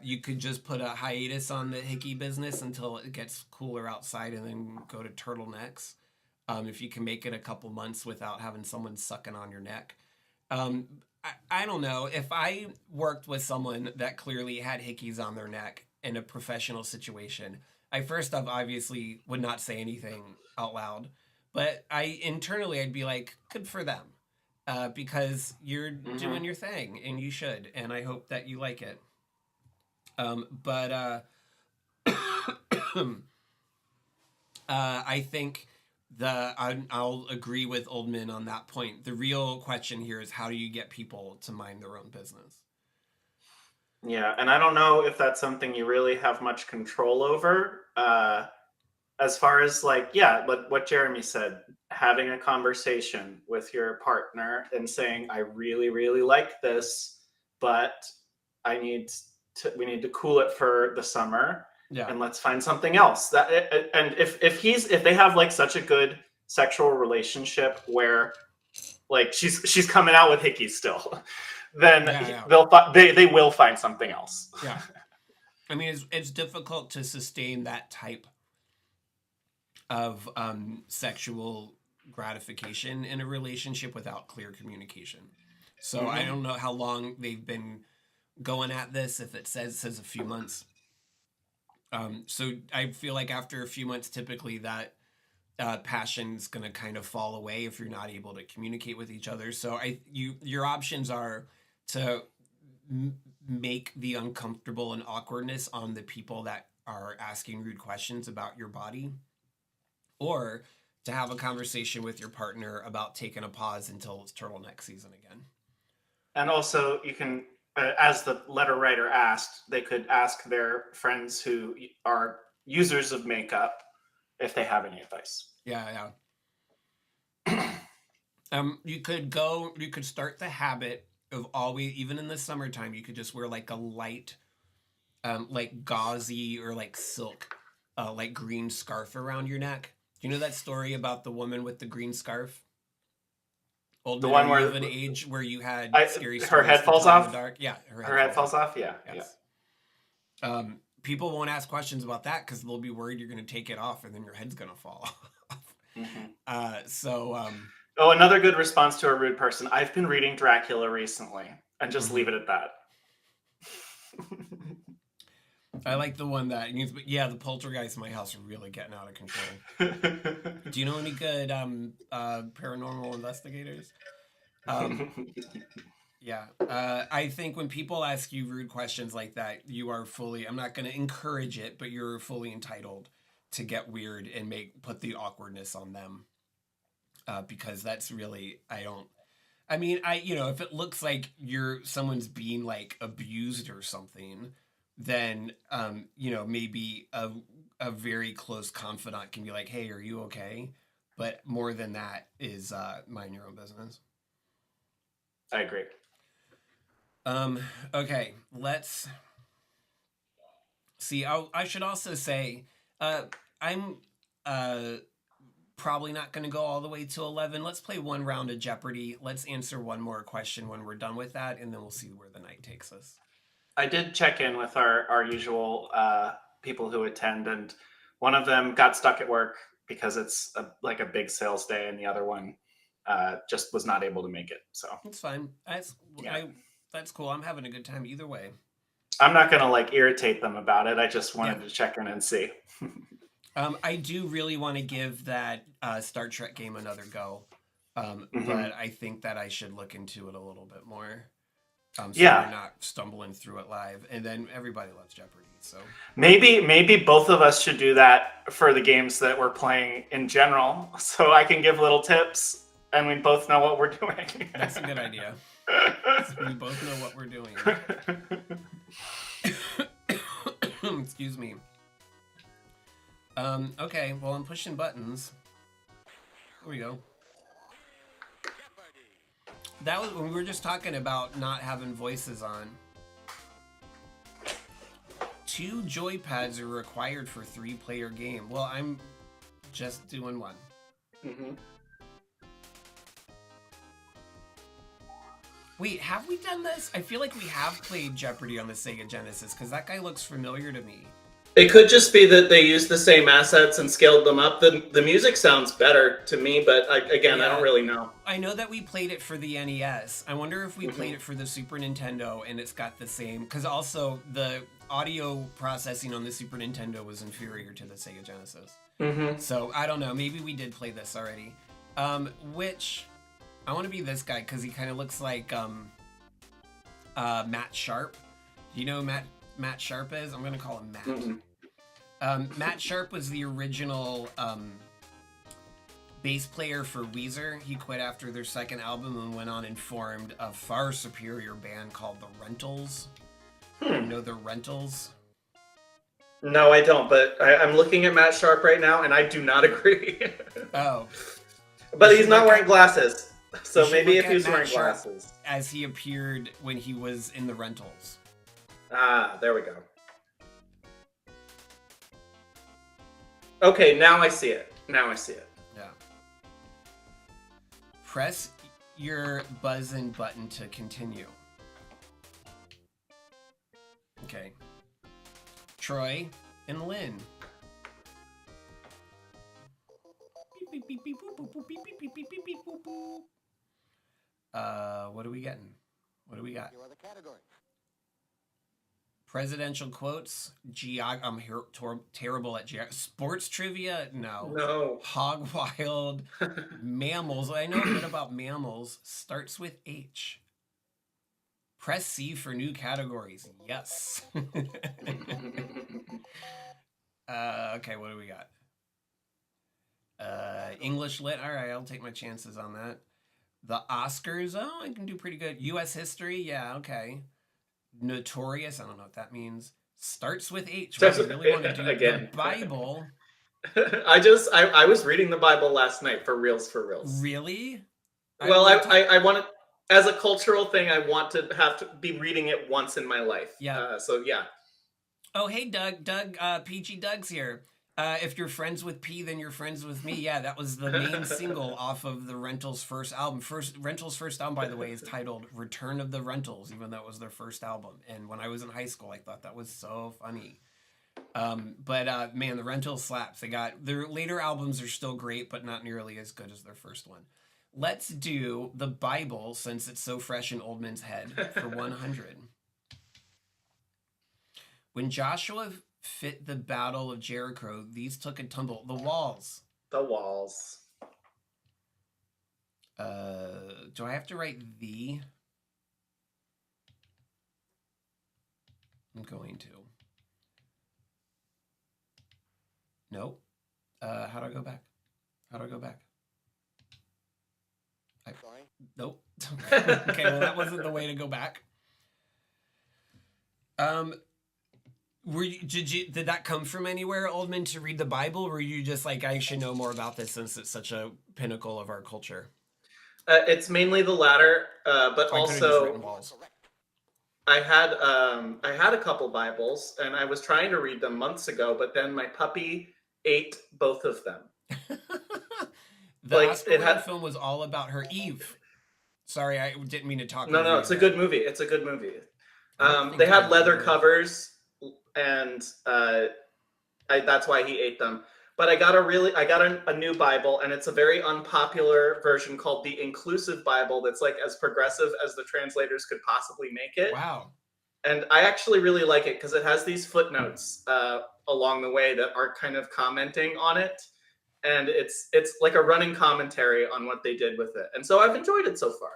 you could just put a hiatus on the hickey business until it gets cooler outside and then go to turtlenecks. If you can make it a couple months without having someone sucking on your neck. Um, I don't know. If I worked with someone that clearly had hickeys on their neck in a professional situation, I first off obviously would not say anything out loud, but I'd be like, good for them, because you're Mm-hmm. doing your thing and you should, and I hope that you like it. But I think I'll agree with Oldman on that point. The real question here is how do you get people to mind their own business? Yeah, and I don't know if that's something you really have much control over. As far as like, yeah, what Jeremy said, having a conversation with your partner and saying, I really, really like this, but we need to cool it for the summer. Yeah. and let's find something else. And if they have like such a good sexual relationship where like she's coming out with hickeys still, then Yeah. they will find something else. Yeah. I mean, it's difficult to sustain that type of sexual gratification in a relationship without clear communication. So I don't know how long they've been going at this. If it says a few months. So I feel like after a few months, typically that passion's going to kind of fall away if you're not able to communicate with each other. So your options are to make the uncomfortable and awkwardness on the people that are asking rude questions about your body, or to have a conversation with your partner about taking a pause until it's turtleneck season again. And also, you can, as the letter writer asked, they could ask their friends who are users of makeup if they have any advice. Yeah. You could start the habit of always, even in the summertime, you could just wear like a light, like gauzy or like silk, like green scarf around your neck. Do you know that story about the woman with the green scarf? Old The men one are where you of an age where you had scary her stories head to falls tell in off. the dark? Yeah, Her head falls off. Yeah, yes. People won't ask questions about that because they'll be worried you're going to take it off and then your head's going to fall off. Oh, another good response to a rude person. I've been reading Dracula recently, and just leave it at that. I like the one that means, but yeah, the poltergeists in my house are really getting out of control. Do you know any good paranormal investigators? Yeah. I think when people ask you rude questions like that, you are fully, I'm not going to encourage it, but you're fully entitled to get weird and put the awkwardness on them. Because that's really, if it looks like someone's being like abused or something, then, maybe a very close confidant can be like, hey, are you okay? But more than that is mind your own business. I agree. Okay, let's see. I should also say, I'm probably not going to go all the way to 11. Let's play one round of Jeopardy. Let's answer one more question when we're done with that, and then we'll see where the night takes us. I did check in with our usual people who attend, and one of them got stuck at work because it's like a big sales day, and the other one just was not able to make it. So it's fine. That's cool. I'm having a good time either way. I'm not going to like irritate them about it. I just wanted to check in and see. I do really want to give that Star Trek game another go, but I think that I should look into it a little bit more. So we're not stumbling through it live, and then everybody loves Jeopardy. So maybe both of us should do that for the games that we're playing in general, so I can give little tips, and we both know what we're doing. That's a good idea. So we both know what we're doing. Excuse me. Okay, well, I'm pushing buttons. Here we go. That was when we were just talking about not having voices on. 2 joypads are required for 3-player game. Well, I'm just doing one. Wait, have we done this? I feel like we have played Jeopardy on the Sega Genesis, because that guy looks familiar to me. It could just be that they used the same assets and scaled them up. The music sounds better to me, but I don't really know. I know that we played it for the NES. I wonder if we played it for the Super Nintendo and it's got the same... Because also, the audio processing on the Super Nintendo was inferior to the Sega Genesis. So, I don't know. Maybe we did play this already. Which... I want to be this guy, because he kind of looks like Matt Sharp. Do you know who Matt Sharp is? I'm going to call him Matt. Matt Sharp was the original bass player for Weezer. He quit after their second album and went on and formed a far superior band called The Rentals. You know The Rentals? No, I don't, but I'm looking at Matt Sharp right now, and I do not agree. Oh. But he's not wearing glasses. So maybe if he was wearing glasses. As he appeared when he was in The Rentals. Ah, there we go. Okay, now I see it. Now I see it. Yeah. Press your buzz-in button to continue. Okay. Troy and Lynn. What are we getting? What do we got? You are the category. Presidential quotes. I'm terrible at sports trivia. No. No. Hog wild. Mammals. I know a bit about mammals. Starts with H. Press C for new categories. Yes. Okay, what do we got? English lit. All right, I'll take my chances on that. The Oscars. Oh, I can do pretty good. U.S. history. Yeah, okay. Notorious. I don't know what that means. Starts with H. What I really want to do again. The Bible. I was reading the Bible last night for reals. Really? Well, I want to, as a cultural thing, I want to have to be reading it once in my life. Yeah. So yeah. Oh, hey, Doug. PG Doug's here. If you're friends with P, then you're friends with me. Yeah, that was the main single off of the Rentals' first album. Rentals' first album, by the way, is titled Return of the Rentals, even though it was their first album. And when I was in high school, I thought that was so funny. But man, the Rentals slaps. Their later albums are still great, but not nearly as good as their first one. Let's do the Bible, since it's so fresh in Oldman's head, for 100. When Joshua fit the battle of Jericho, these took a tumble. The walls. The walls. Do I have to write the? I'm going to. Nope. How do I go back? Sorry. Nope. Okay, well that wasn't the way to go back. Did that come from anywhere, Oldman, to read the Bible? Or were you just like, I should know more about this since it's such a pinnacle of our culture? It's mainly the latter, but also I had a couple Bibles, and I was trying to read them months ago, but then my puppy ate both of them. The Oscar film was all about her. Eve. Sorry, I didn't mean to talk. No, it's a good movie. It's a good movie. They had leather covers, and that's why he ate them. But I got a new Bible, and it's a very unpopular version called the Inclusive Bible. That's like as progressive as the translators could possibly make it. Wow. And I actually really like it because it has these footnotes along the way that are kind of commenting on it. And it's like a running commentary on what they did with it. And so I've enjoyed it so far.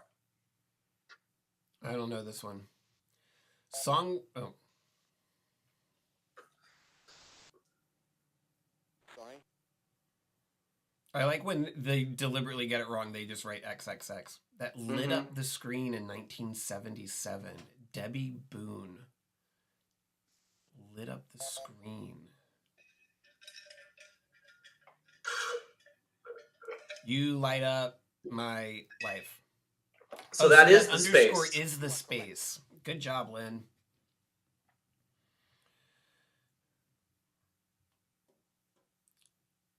I don't know this one. Song. Oh. Sorry. I like when they deliberately get it wrong. They just write XXX. That lit up the screen in 1977. Debbie Boone. Lit up the screen. You light up my life. So that is the underscore space. Is the space. Good job, Lynn.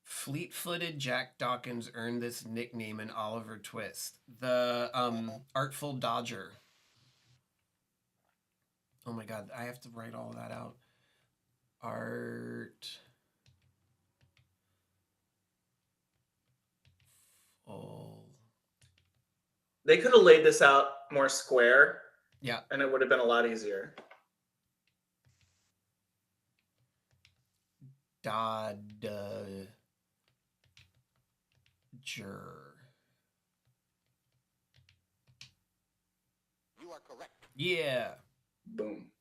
Fleet-footed Jack Dawkins earned this nickname in Oliver Twist. The Artful Dodger. Oh my God, I have to write all of that out. They could have laid this out more square. Yeah. And it would have been a lot easier. Dodger. You are correct. Yeah. Boom.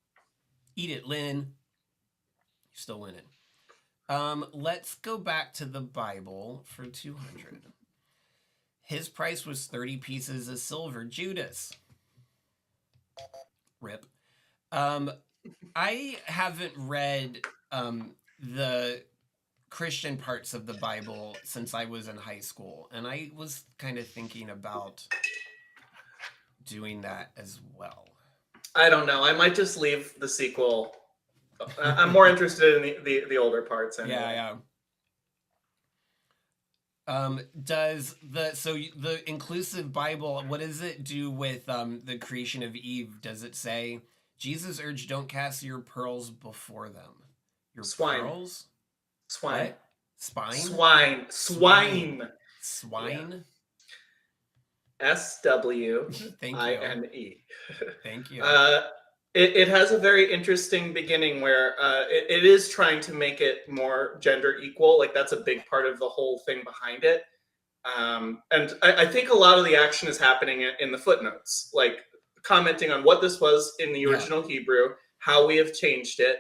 Eat it, Lynn. You're still winning. Let's go back to the Bible for 200. His price was 30 pieces of silver. Judas. Rip. I haven't read the Christian parts of the Bible since I was in high school, and I was kind of thinking about doing that as well. I don't know. I might just leave the sequel. I'm more interested in the older parts. Anyway. Yeah. Does the inclusive Bible, what does it do with the creation of Eve? Does it say Jesus urged, "Don't cast your pearls before them"? Your Swine. pearls? Swine. What? Spine? Swine. Swine. Swine. Yeah. Swine? Thank you. SWINE. Thank you. It has a very interesting beginning where it is trying to make it more gender equal. Like that's a big part of the whole thing behind it. And I think a lot of the action is happening in the footnotes, like commenting on what this was in the original Hebrew, how we have changed it,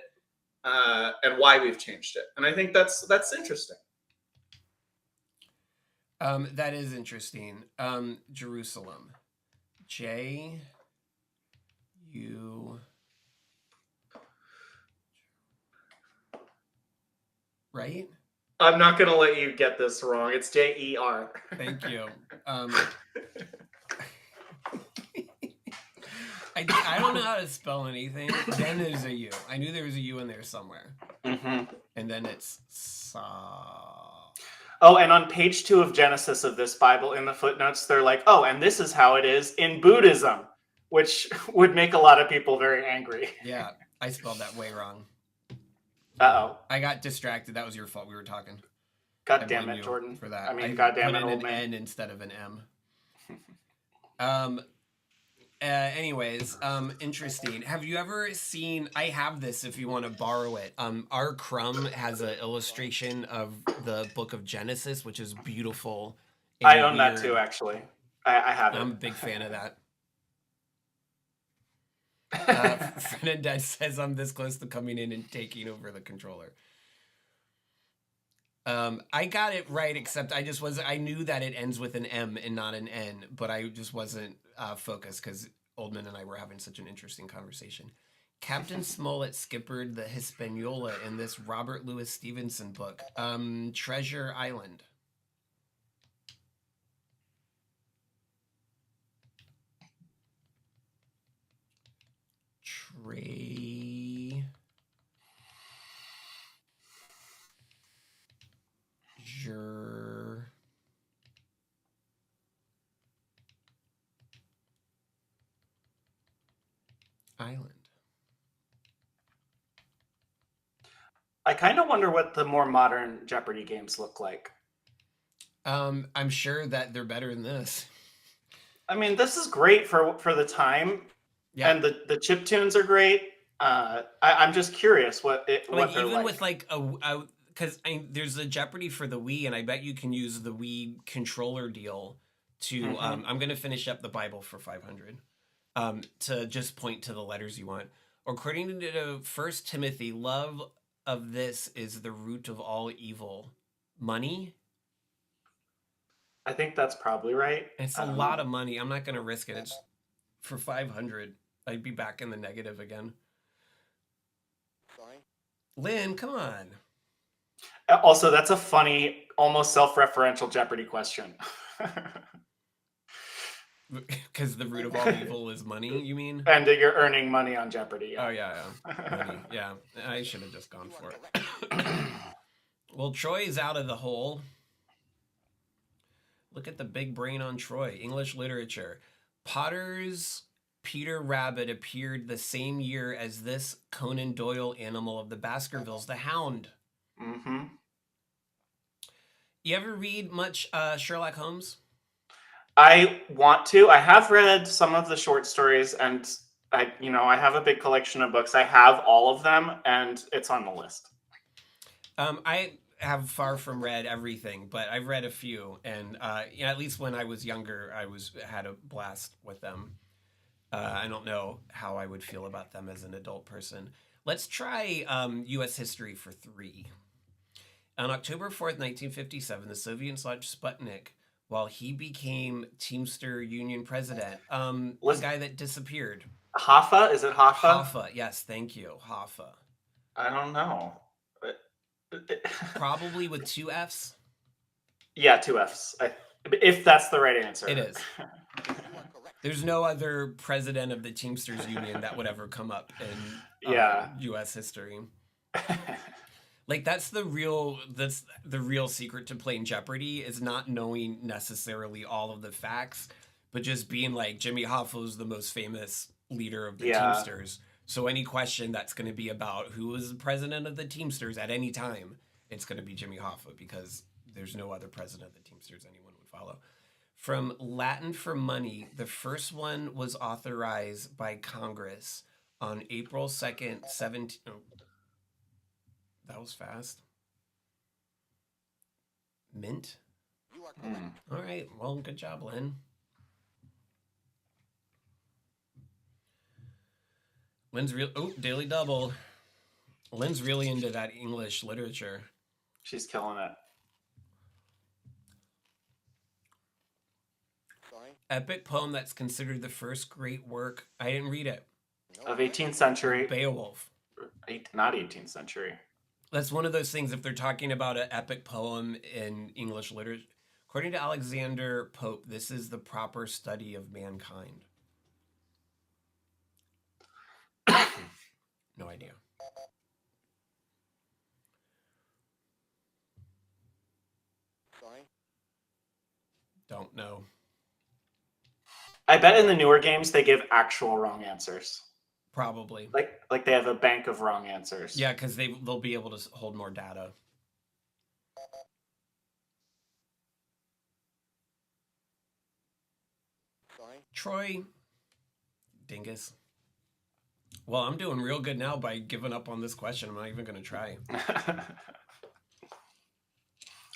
and why we've changed it. And I think that's interesting. That is interesting. Jerusalem. J U right? I'm not going to let you get this wrong. It's JER. Thank you. I don't know how to spell anything. Then there's a U. I knew there was a U in there somewhere. Mm-hmm. And then it's Sa. Oh, and on page 2 of Genesis of this Bible, in the footnotes, they're like, oh, and this is how it is in Buddhism, which would make a lot of people very angry. Yeah, I spelled that way wrong. Uh-oh. I got distracted. That was your fault. We were talking. God damn it, Jordan. For that. I mean, God damn put it, in old an man. N instead of an M. Anyways, interesting. Have you ever seen, I have this if you want to borrow it. R. Crumb has an illustration of the book of Genesis, which is beautiful. I own that too, actually. I have it. I'm a big fan of that. Fernandez says I'm this close to coming in and taking over the controller. I got it right, except I knew that it ends with an M and not an N, but I just wasn't focused because Oldman and I were having such an interesting conversation. Captain Smollett skippered the Hispaniola in this Robert Louis Stevenson book, Treasure Island. Treasure Island. I kind of wonder what the more modern Jeopardy games look like. I'm sure that they're better than this. I mean, this is great for the time, and the chip tunes are great. I'm just curious what even like. with like because there's a Jeopardy for the Wii, and I bet you can use the Wii controller deal to. I'm gonna finish up the Bible for 500. To just point to the letters you want. According to 1 Timothy, love of this is the root of all evil. Money? I think that's probably right. It's a lot of money. I'm not going to risk it. It's for 500. I'd be back in the negative again. Sorry. Lynn, come on. Also, that's a funny, almost self-referential Jeopardy question. Because the root of all evil is money, you mean? And you're earning money on Jeopardy. Yeah. Oh, yeah. Money. Yeah. I should have just gone for it. Well, Troy's out of the hole. Look at the big brain on Troy. English literature. Potter's Peter Rabbit appeared the same year as this Conan Doyle animal of the Baskervilles, the Hound. Mm-hmm. You ever read much Sherlock Holmes? I want to. I have read some of the short stories, and I have a big collection of books. I have all of them, and it's on the list. I have far from read everything, but I've read a few, and at least when I was younger, I had a blast with them. I don't know how I would feel about them as an adult person. Let's try U.S. history for 3. On October 4th, 1957, the Soviets launched Sputnik while he became Teamster Union president. The guy that disappeared. Hoffa? Is it Hoffa? Hoffa, yes, thank you. Hoffa. I don't know. Probably with 2 Fs? Yeah, 2 Fs. If that's the right answer. It is. There's no other president of the Teamsters Union that would ever come up in U.S. history. Like that's the real secret to playing Jeopardy is not knowing necessarily all of the facts, but just being like Jimmy Hoffa is the most famous leader of the Yeah. Teamsters. So any question that's going to be about who was the president of the Teamsters at any time, it's going to be Jimmy Hoffa because there's no other president of the Teamsters anyone would follow. From Latin for money, the first one was authorized by Congress on April 2nd, 17. Oh, that was fast. Mint? You are correct. Mm. All right. Well, good job, Lynn. Lynn's real. Oh, daily double. Lynn's really into that English literature. She's killing it. Sorry. Epic poem that's considered the first great work. I didn't read it. No, Of right? 18th century. Beowulf. Not 18th century. That's one of those things. If they're talking about an epic poem in English literature, according to Alexander Pope, this is the proper study of mankind. No idea. Sorry. Don't know. I bet in the newer games they give actual wrong answers. Probably. Like they have a bank of wrong answers. Yeah, because they'll be able to hold more data. Sorry. Troy. Dingus. Well, I'm doing real good now by giving up on this question. I'm not even going to try.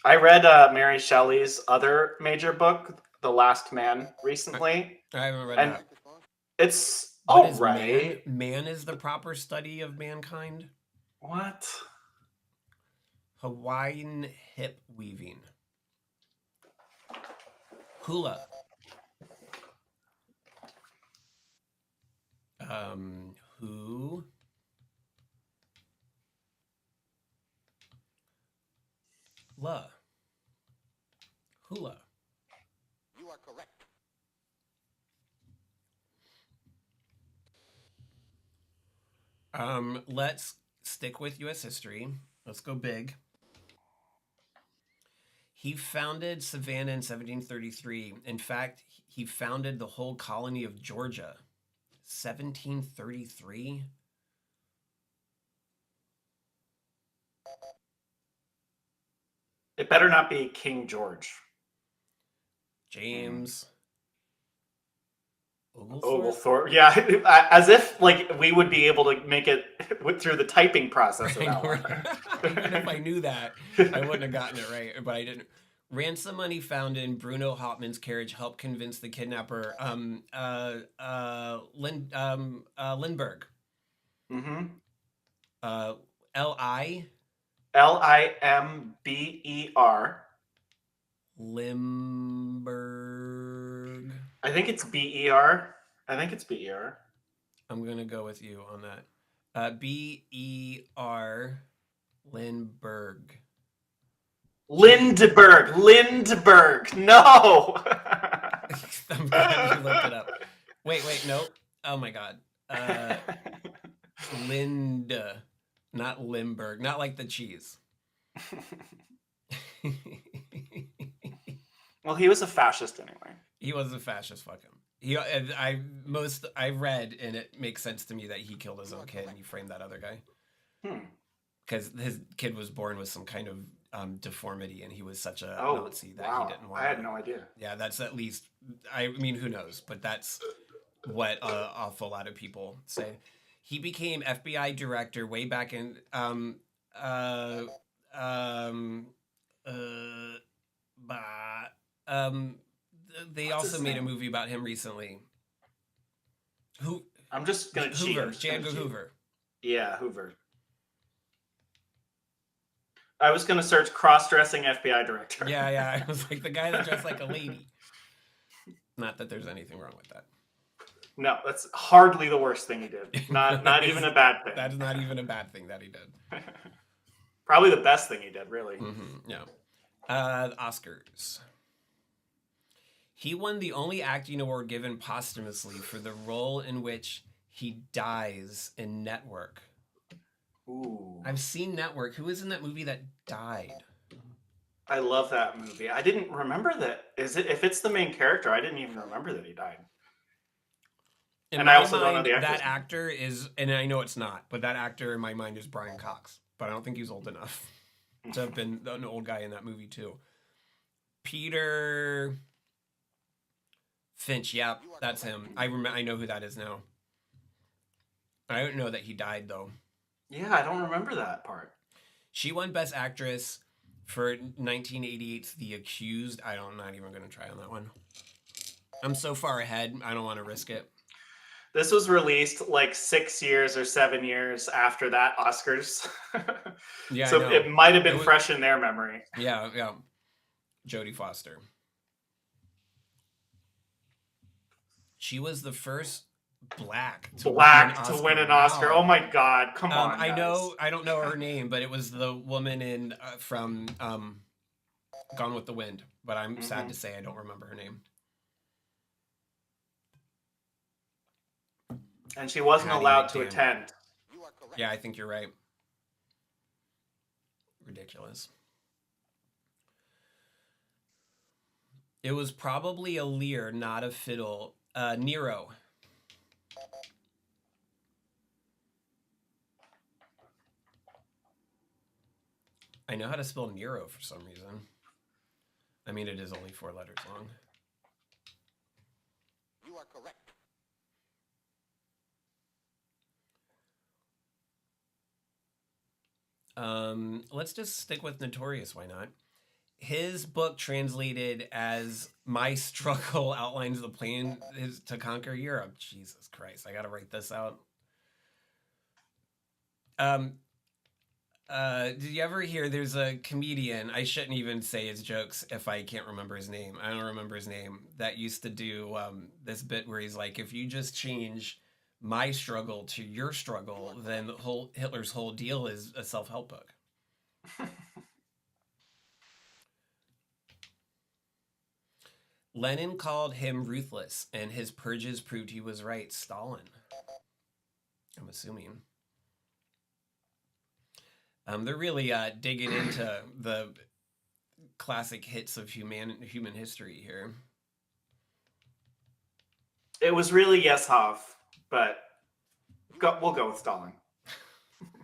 I read Mary Shelley's other major book, The Last Man, recently. I haven't read And that. it's What all is right. man? Man is the proper study of mankind. What? Hawaiian hip weaving. Hula. Who? La. Hula. You are correct. Let's stick with U.S. history. Let's go big. He founded Savannah in 1733. In fact, he founded the whole colony of Georgia. 1733? It better not be King George. James Oglethorpe? Oglethorpe. Yeah, as if like we would be able to make it through the typing process of I that know, one. right? Even if I knew that, I wouldn't have gotten it right, but I didn't. Ransom money found in Bruno Hauptmann's carriage helped convince the kidnapper, Lindbergh. Mm-hmm. L.I. Limber. Limberg. I think it's BER. I think it's BER. I'm going to go with you on that. B-E-R. Lindbergh. Lindbergh. No. I'm glad you looked it up. Wait, no. Oh my God. Linda, not Limburg, not like the cheese. Well, he was a fascist anyway. He was a fascist. Fuck him. I read, and it makes sense to me that he killed his own kid and he framed that other guy. Because his kid was born with some kind of deformity, and he was such a Nazi that he didn't want. I had no idea. Yeah, that's at least. I mean, who knows? But that's what an awful lot of people say. He became FBI director way back in. They also made a movie about him recently. Who? I'm just gonna cheat. Hoover, J. Edgar Hoover. Yeah, Hoover. I was gonna search cross-dressing FBI director. Yeah. I was like the guy that dressed like a lady. Not that there's anything wrong with that. No, that's hardly the worst thing he did. Not even a bad thing. That is not even a bad thing that he did. Probably the best thing he did, really. Mm-hmm, yeah. Oscars. He won the only acting award given posthumously for the role in which he dies in Network. Ooh. I've seen Network. Who was in that movie that died? I love that movie. I didn't remember that. If it's the main character, I didn't even remember that he died. In And I my also don't know mind, the actor's that name. actor is, and I know it's not, but that actor in my mind is Brian Cox. But I don't think he's old enough to have been an old guy in that movie too. Peter Finch, yeah, that's him. I know who that is now. I don't know that he died though. Yeah, I don't remember that part. She won Best Actress for 1988's The Accused. Not even going to try on that one. I'm so far ahead, I don't want to risk it. This was released like 6 years or 7 years after that Oscars. Yeah, So I know. it might have been fresh in their memory. Yeah. Jodie Foster. She was the first black to win an Oscar. Wow. Oh my God! Come on, I guys. don't know her name, but it was the woman in from Gone with the Wind. But I'm sad to say I don't remember her name. And she wasn't Hattie allowed to McDaniel. attend. You are correct. Yeah, I think you're right. Ridiculous. It was probably a lyre, not a fiddle. Nero. I know how to spell Nero for some reason. I mean, it is only 4 letters long. You are correct. Let's just stick with Notorious. Why not? His book translated as "My Struggle outlines the plan to conquer Europe." Jesus Christ, I gotta write this out. Did you ever hear there's a comedian, I shouldn't even say his jokes if I can't remember his name. I don't remember his name. That used to do this bit where he's like, if you just change my struggle to your struggle, then Hitler's whole deal is a self-help book. Lenin called him ruthless, and his purges proved he was right. Stalin. I'm assuming. They're really digging into the classic hits of human history here. It was really Yesov, but we'll go with Stalin.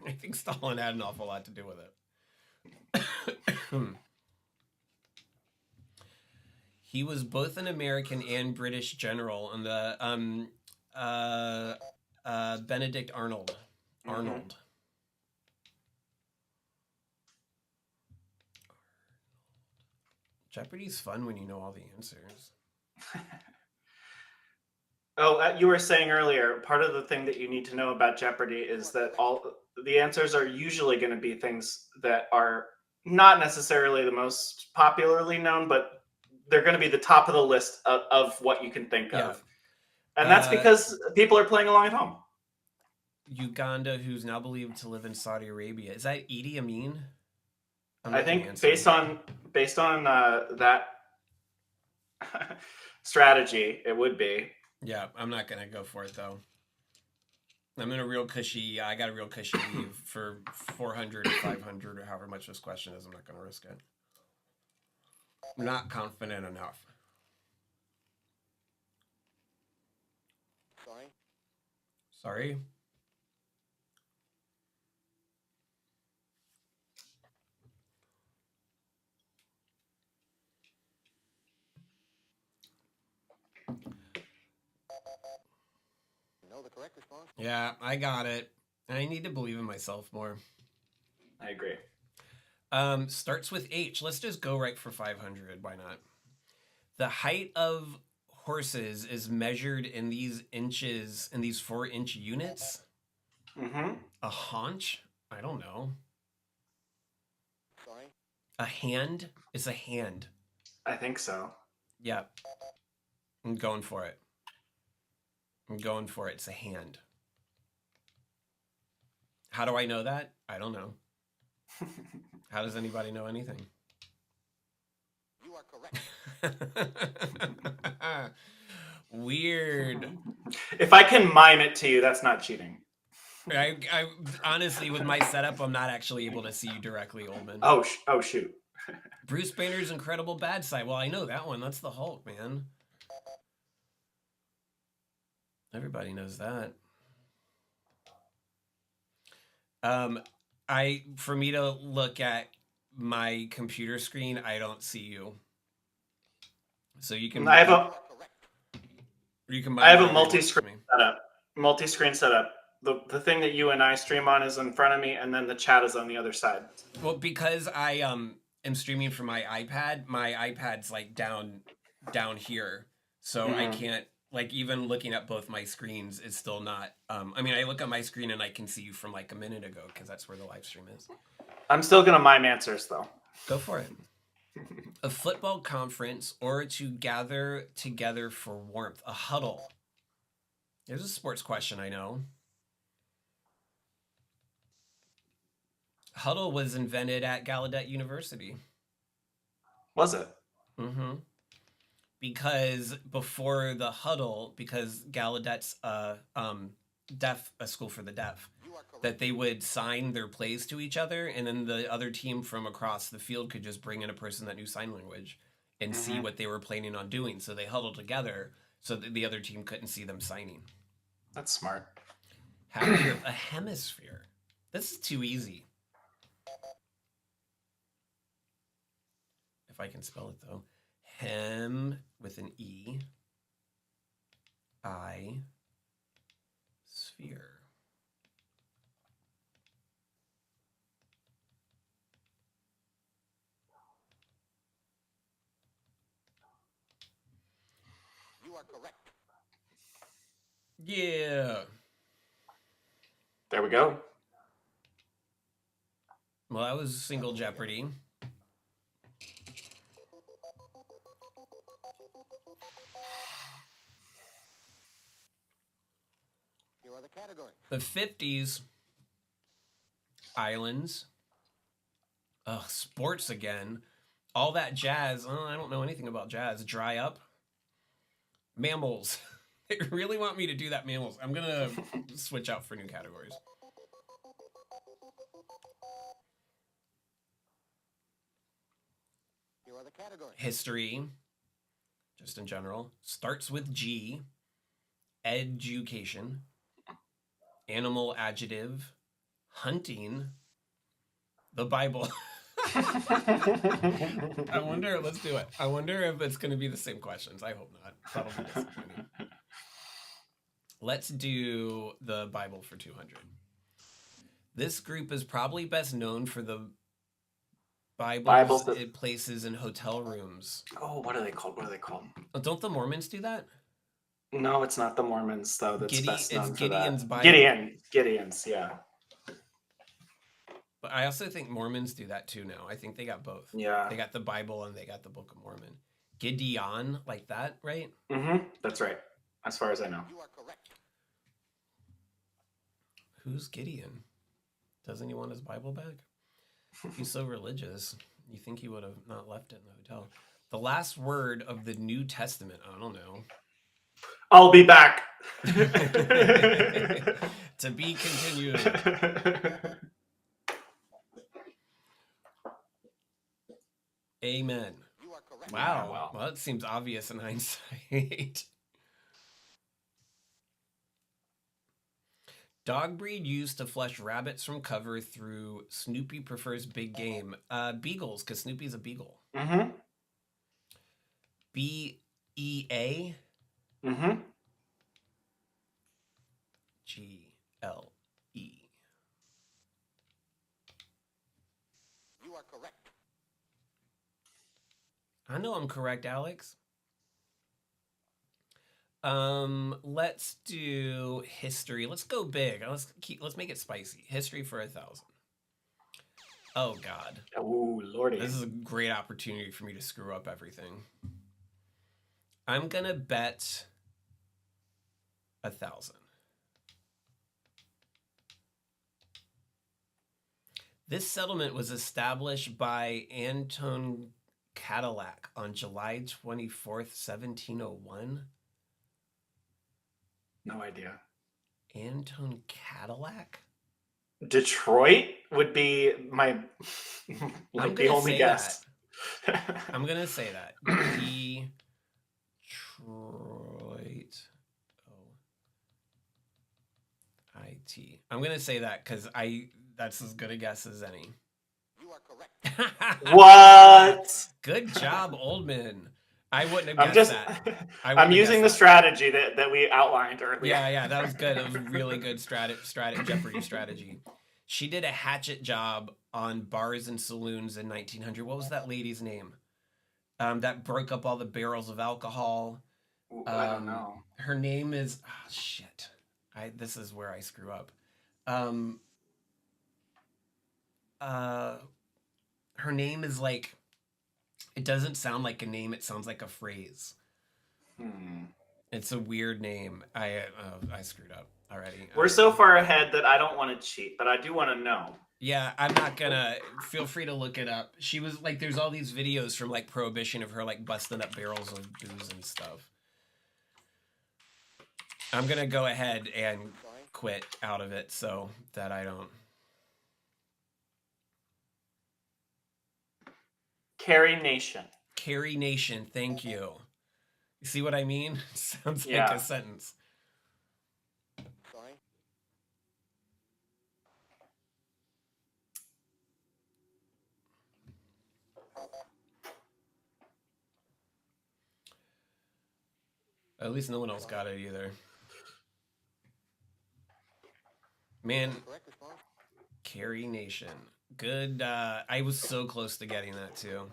I think Stalin had an awful lot to do with it. He was both an American and British general in the Benedict Arnold. Arnold. Jeopardy's fun when you know all the answers. Oh, you were saying earlier, part of the thing that you need to know about Jeopardy is that all the answers are usually going to be things that are not necessarily the most popularly known, but they're going to be the top of the list of what you can think of. And that's because people are playing along at home. Uganda, who's now believed to live in Saudi Arabia. Is that Idi Amin? I think based on that strategy, it would be. Yeah, I'm not gonna go for it though. I'm in a real cushy. I got a real cushy leave for 400 or 500 or however much this question is. I'm not gonna risk it. I'm not confident enough. Sorry. Sorry. Know the correct response? Yeah, I got it. I need to believe in myself more. I agree. Starts with H. Let's just go right for 500. Why not? The height of horses is measured in these inches, in these 4-inch units. A haunch? I don't know. Sorry. A hand? It's a hand. I think so. Yeah. I'm going for it. It's a hand. How do I know that? I don't know. How does anybody know anything? You are correct. Weird. If I can mime it to you, that's not cheating. I honestly, with my setup, I'm not actually able to see you directly, Oldman. Oh shoot. Bruce Banner's Incredible Bad Side. Well, I know that one. That's the Hulk, man. Everybody knows that. For me to look at my computer screen, I don't see you. So you can. I have You a are correct. You can. I have a whatever you want multi-screen for me. setup. Multi-screen setup. The thing that you and I stream on is in front of me, and then the chat is on the other side. Well, because I am streaming from my iPad's like down here, so I can't, like, even looking at both my screens is still not. I mean, I look at my screen and I can see you from like a minute ago because that's where the live stream is. I'm still gonna mime answers though. Go for it. A football conference, or to gather together for warmth. A huddle. There's a sports question, I know. Huddle was invented at Gallaudet University. Was it? Mm-hmm. Because before the huddle, because Gallaudet's a school for the deaf, You are correct. that they would sign their plays to each other, and then the other team from across the field could just bring in a person that knew sign language and see what they were planning on doing. So they huddled together so that the other team couldn't see them signing. That's smart. A hemisphere. This is too easy. If I can spell it though. Hem with an E. I. Sphere. You are correct. Yeah. There we go. Well, that was single Jeopardy. Here are the categories. The 50s. Islands. Ugh, sports again. All that jazz. Oh, I don't know anything about jazz. Dry up. Mammals. They really want me to do that mammals. I'm going to switch out for new categories. Here are the categories. History, just in general. Starts with G. Education. Animal adjective. Hunting. The Bible. I wonder, let's do it. I wonder if it's going to be the same questions. I hope not. That'll be disappointing. Let's do the Bible for 200. This group is probably best known for the Bibles it places in hotel rooms. Oh, what are they called? Oh, don't the Mormons do that? No, it's not the Mormons though. That's best known for Gideon's that. Bible. Gideon's, yeah. But I also think Mormons do that too now. I think they got both. Yeah. They got the Bible and they got the Book of Mormon. Gideon, like that, right? Mm-hmm. That's right. As far as I know. You are correct. Who's Gideon? Doesn't he want his Bible back? He's so religious. You think he would have not left it in the hotel. The last word of the New Testament. I don't know. I'll be back. To be continued. Amen. You are correct. Wow. Yeah, Well, that seems obvious in hindsight. Dog breed used to flush rabbits from cover through Snoopy prefers big game. Beagles, because Snoopy's a beagle. Mm-hmm. B-E-A. Mm-hmm. G-L-E. You are correct. I know I'm correct, Alex. Let's do history. Let's go big. Let's make it spicy. History for 1,000. Oh God. Oh Lordy. This is a great opportunity for me to screw up everything. I'm gonna bet 1,000. This settlement was established by Anton Cadillac on July 24th, 1701. No idea. Anton Cadillac? Detroit would be my I'm the gonna only say guess. I'm gonna say that. Detroit. O-I-T. I'm gonna say that because that's as good a guess as any. You are correct. What? Good job, Oldman. I wouldn't have I'm guessed just that. I'm using the strategy that we outlined earlier. Yeah, that was good. It was really good Jeopardy strategy. She did a hatchet job on bars and saloons in 1900. What was that lady's name? That broke up all the barrels of alcohol. I don't know. Her name is shit. This is where I screw up. Her name is like, it doesn't sound like a name. It sounds like a phrase. It's a weird name. I screwed up already. We're so far ahead that I don't want to cheat, but I do want to know. Yeah, I'm not gonna. Feel free to look it up. She was like, there's all these videos from like Prohibition of her like busting up barrels of booze and stuff. I'm gonna go ahead and quit out of it so that I don't. Carrie Nation. Carrie Nation, thank you. You see what I mean? Sounds like Yeah. a sentence. Sorry. At least no one else got it either. Man, Correct response. Carrie Nation. Good. I was so close to getting that too.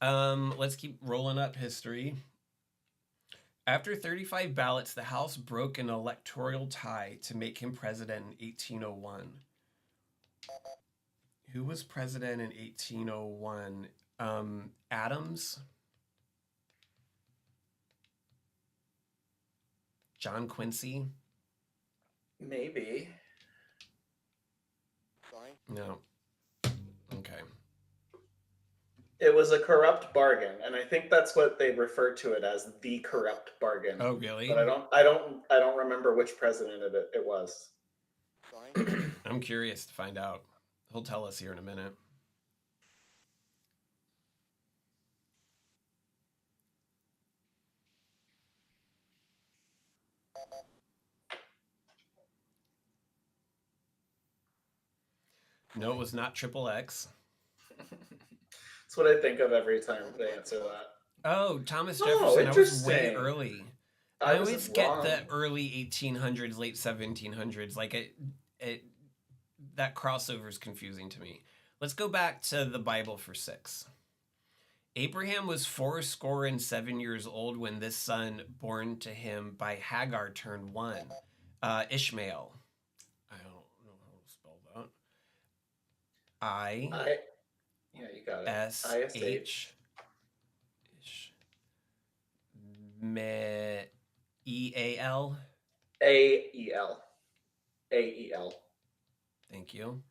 Let's keep rolling up history. After 35 ballots, the House broke an electoral tie to make him president in 1801. Who was president in 1801? Adams? John Quincy? Maybe. Sorry. No. Okay. It was a corrupt bargain, and I think that's what they refer to it as, the corrupt bargain. Oh, really? But I don't remember which president it was. Sorry. I'm curious to find out. He'll tell us here in a minute. No, it was not Triple X. That's what I think of every time they answer that. Oh, Thomas Jefferson. Oh, I was way interesting. early. I I was always wrong. get the early 1800s, late 1700s. Like it that crossover is confusing to me. Let's go back to the Bible for 6. Abraham was 77 years old when this son born to him by Hagar turned 1. Ishmael. I don't know how to spell that. Yeah, you got it. I-S-H. E-A-L. A-E-L. A-E-L. Thank you.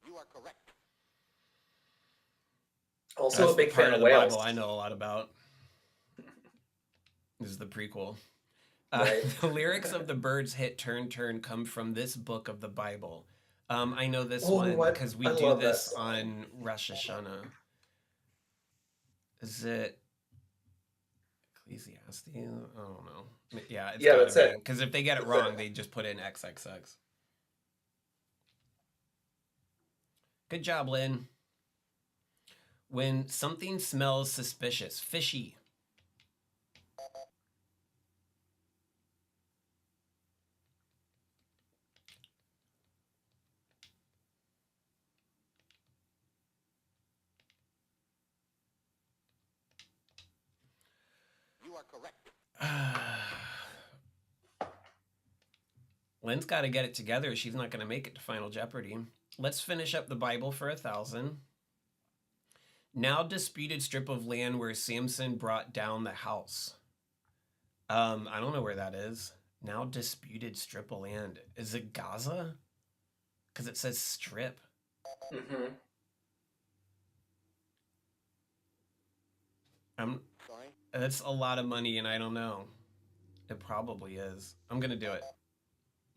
You are correct. Also That's a big the part fan of of the whales. Bible I know a lot about. This is the prequel. Right. The lyrics of the Birds hit Turn Turn come from this book of the Bible. I know this one because we do this on Rosh Hashanah. Is it Ecclesiastes? I don't know. Yeah, it's gotta that's be. it. Because if they get it wrong, they just put in XXX. Good job, Lynn. When something smells suspicious, fishy. You are correct. Lynn's got to get it together. She's not going to make it to Final Jeopardy. Let's finish up the Bible for 1,000. Now disputed strip of land where Samson brought down the house. I don't know where that is. Now disputed strip of land. Is it Gaza? Because it says strip. Mm-hmm. Sorry. That's a lot of money, and I don't know. It probably is. I'm gonna do it.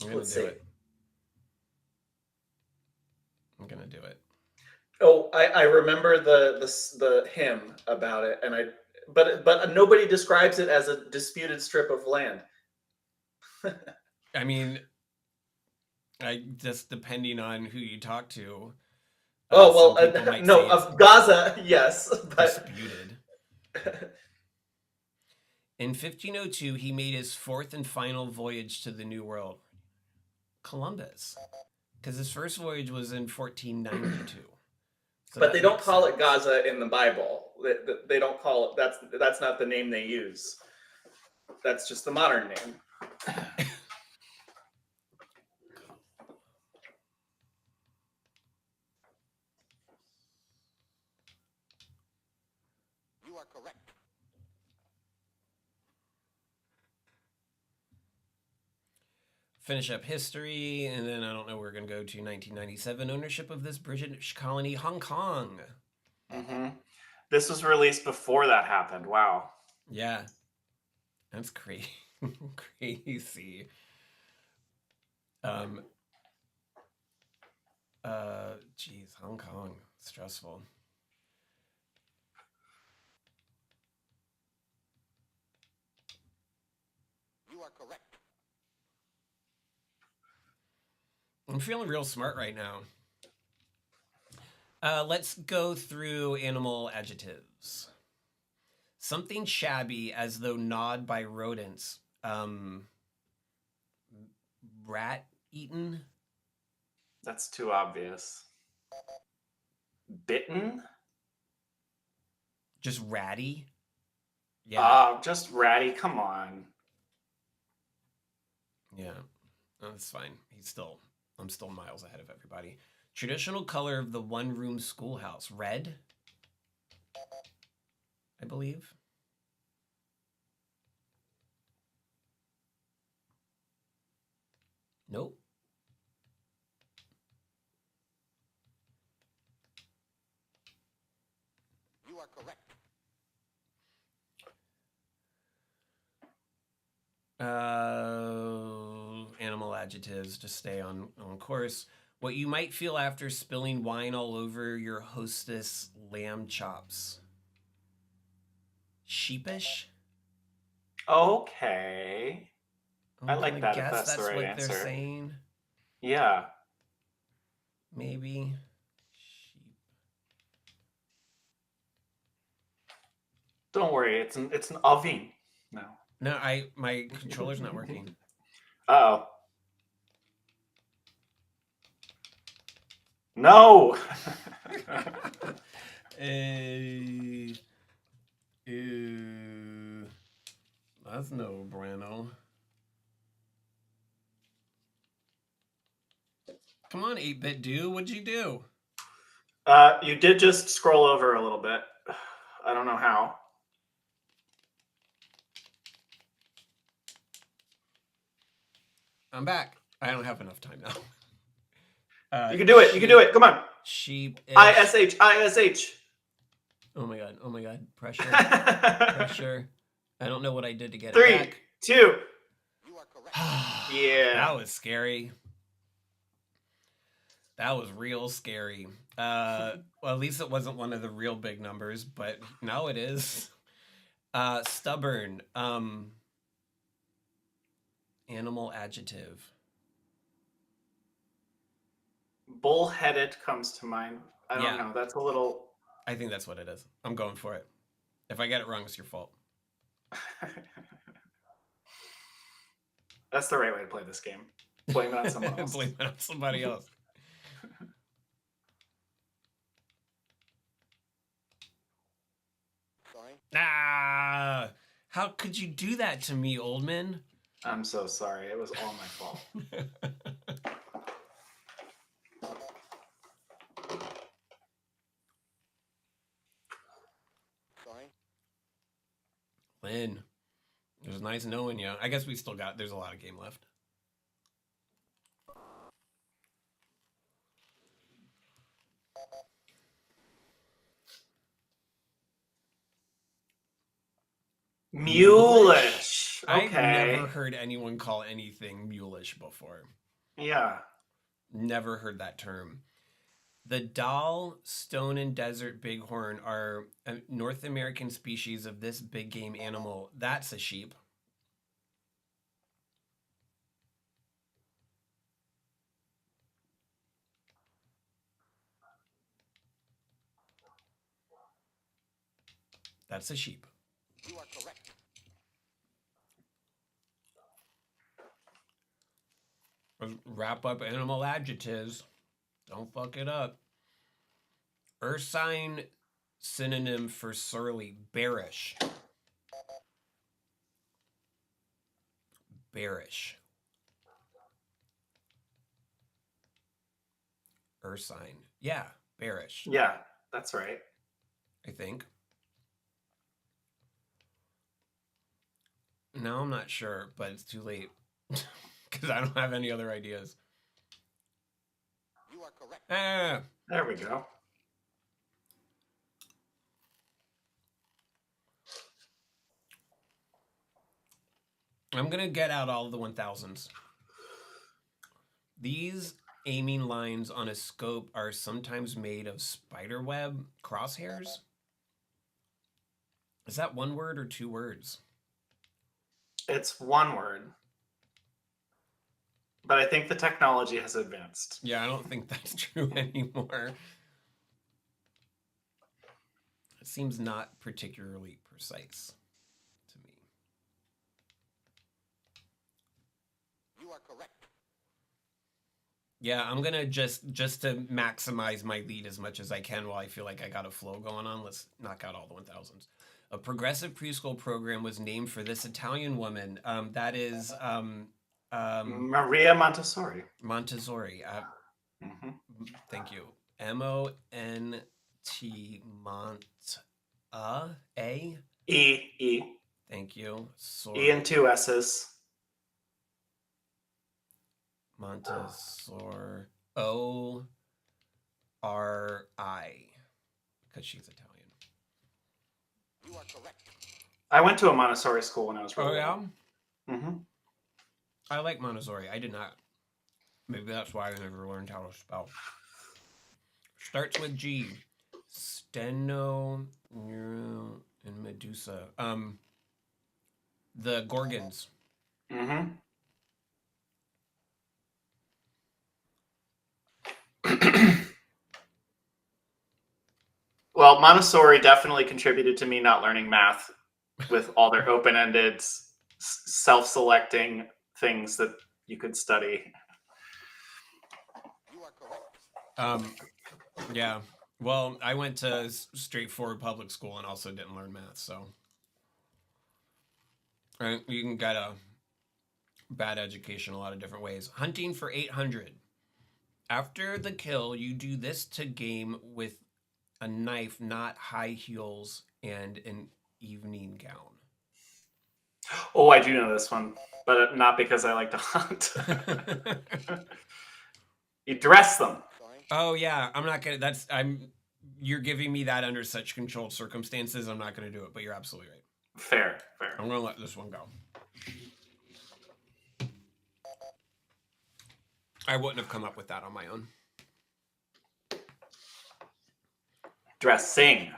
Let's see. I'm gonna do it. Oh, I remember the hymn about it, and but nobody describes it as a disputed strip of land. I mean, I just depending on who you talk to. Oh some people might no, say it's of Gaza, yes, but disputed. In 1502, he made his fourth and final voyage to the New World, Columbus, because his first voyage was in 1492. So but that they don't makes call sense. it Gaza in the Bible. They don't call it. That's not the name they use. That's just the modern name. You are correct. Finish up history, and then I don't know. We're gonna go to 1997. Ownership of this British colony, Hong Kong. Mm-hmm. This was released before that happened. Wow. Yeah, that's crazy. Crazy. Geez, Hong Kong, stressful. You are correct. I'm feeling real smart right now. Let's go through animal adjectives. Something shabby as though gnawed by rodents. Rat eaten. That's too obvious. Bitten? Just ratty. Yeah. Just ratty. Come on. Yeah. That's fine. I'm still miles ahead of everybody. Traditional color of the one-room schoolhouse. Red, I believe. Nope. You are correct. Animal adjectives, just stay on course. What you might feel after spilling wine all over your hostess lamb chops. Sheepish? Okay. I I'm like gonna that if guess that's the that's right what they're answer. saying. Yeah. Maybe. Sheep. Don't worry. It's an oven. No. No, my controller's not working. Uh-oh. No. That's no bueno. Come on, 8-bit dude. What'd you do? You did just scroll over a little bit. I don't know how. I'm back. I don't have enough time now. You can do it. You can do it. Come on. Sheep. ISH. ISH. Oh my god. Oh my god. Pressure. Pressure. I don't know what I did to get 3, it back. 2. You are correct. Yeah. That was scary. That was real scary. Well, at least it wasn't one of the real big numbers, but now it is. Stubborn. Animal adjective. Bullheaded comes to mind. I don't know. That's a little. I think that's what it is. I'm going for it. If I get it wrong, it's your fault. That's the right way to play this game. Blame it on someone else. Blame it on somebody else. Sorry. Ah! How could you do that to me, Oldman? I'm so sorry. It was all my fault. Sorry. Lynn, it was nice knowing you. I guess there's a lot of game left. Mulish. I've never Okay. heard anyone call anything mulish before. Yeah. Never heard that term. The Dall, stone, and desert bighorn are a North American species of this big game animal. That's a sheep. That's a sheep. You are correct. Wrap up animal adjectives. Don't fuck it up. Ursine, synonym for surly. Bearish. Bearish. Ursine. Yeah, bearish, Yeah, that's right. I think. No, I'm not sure, but it's too late. Because I don't have any other ideas. You are correct. Ah, There we go. I'm going to get out all of the 1000s. These aiming lines on a scope are sometimes made of spiderweb crosshairs. Is that one word or two words? It's one word. But I think the technology has advanced. Yeah, I don't think that's true anymore. It seems not particularly precise to me. You are correct. Yeah, I'm gonna just to maximize my lead as much as I can while I feel like I got a flow going on. Let's knock out all the 1000s. A progressive preschool program was named for this Italian woman. That is Maria Montessori. Montessori. Mm-hmm. Thank you. M-O-N-T Mont A. E. Thank you. E and two S's. Montessori. O-R-I. Because she's Italian. You are correct. I went to a Montessori school when I was really yeah? Mm-hmm. I like Montessori. I did not. Maybe that's why I never learned how to spell. Starts with G. Steno, Neuro, and Medusa. The Gorgons. Mm-hmm. Well, Montessori definitely contributed to me not learning math with all their open-ended, self-selecting things that you could study. You are correct. Yeah. Well, I went to straightforward public school and also didn't learn math, so you can get a bad education a lot of different ways. Hunting for 800. After the kill, you do this to game with a knife, not high heels, and an evening gown. Oh, I do know this one, but not because I like to hunt. You dress them. Sorry. Oh yeah, I'm not gonna. You're giving me that under such controlled circumstances. I'm not gonna do it, but you're absolutely right. Fair. I'm gonna let this one go. I wouldn't have come up with that on my own. Dressing.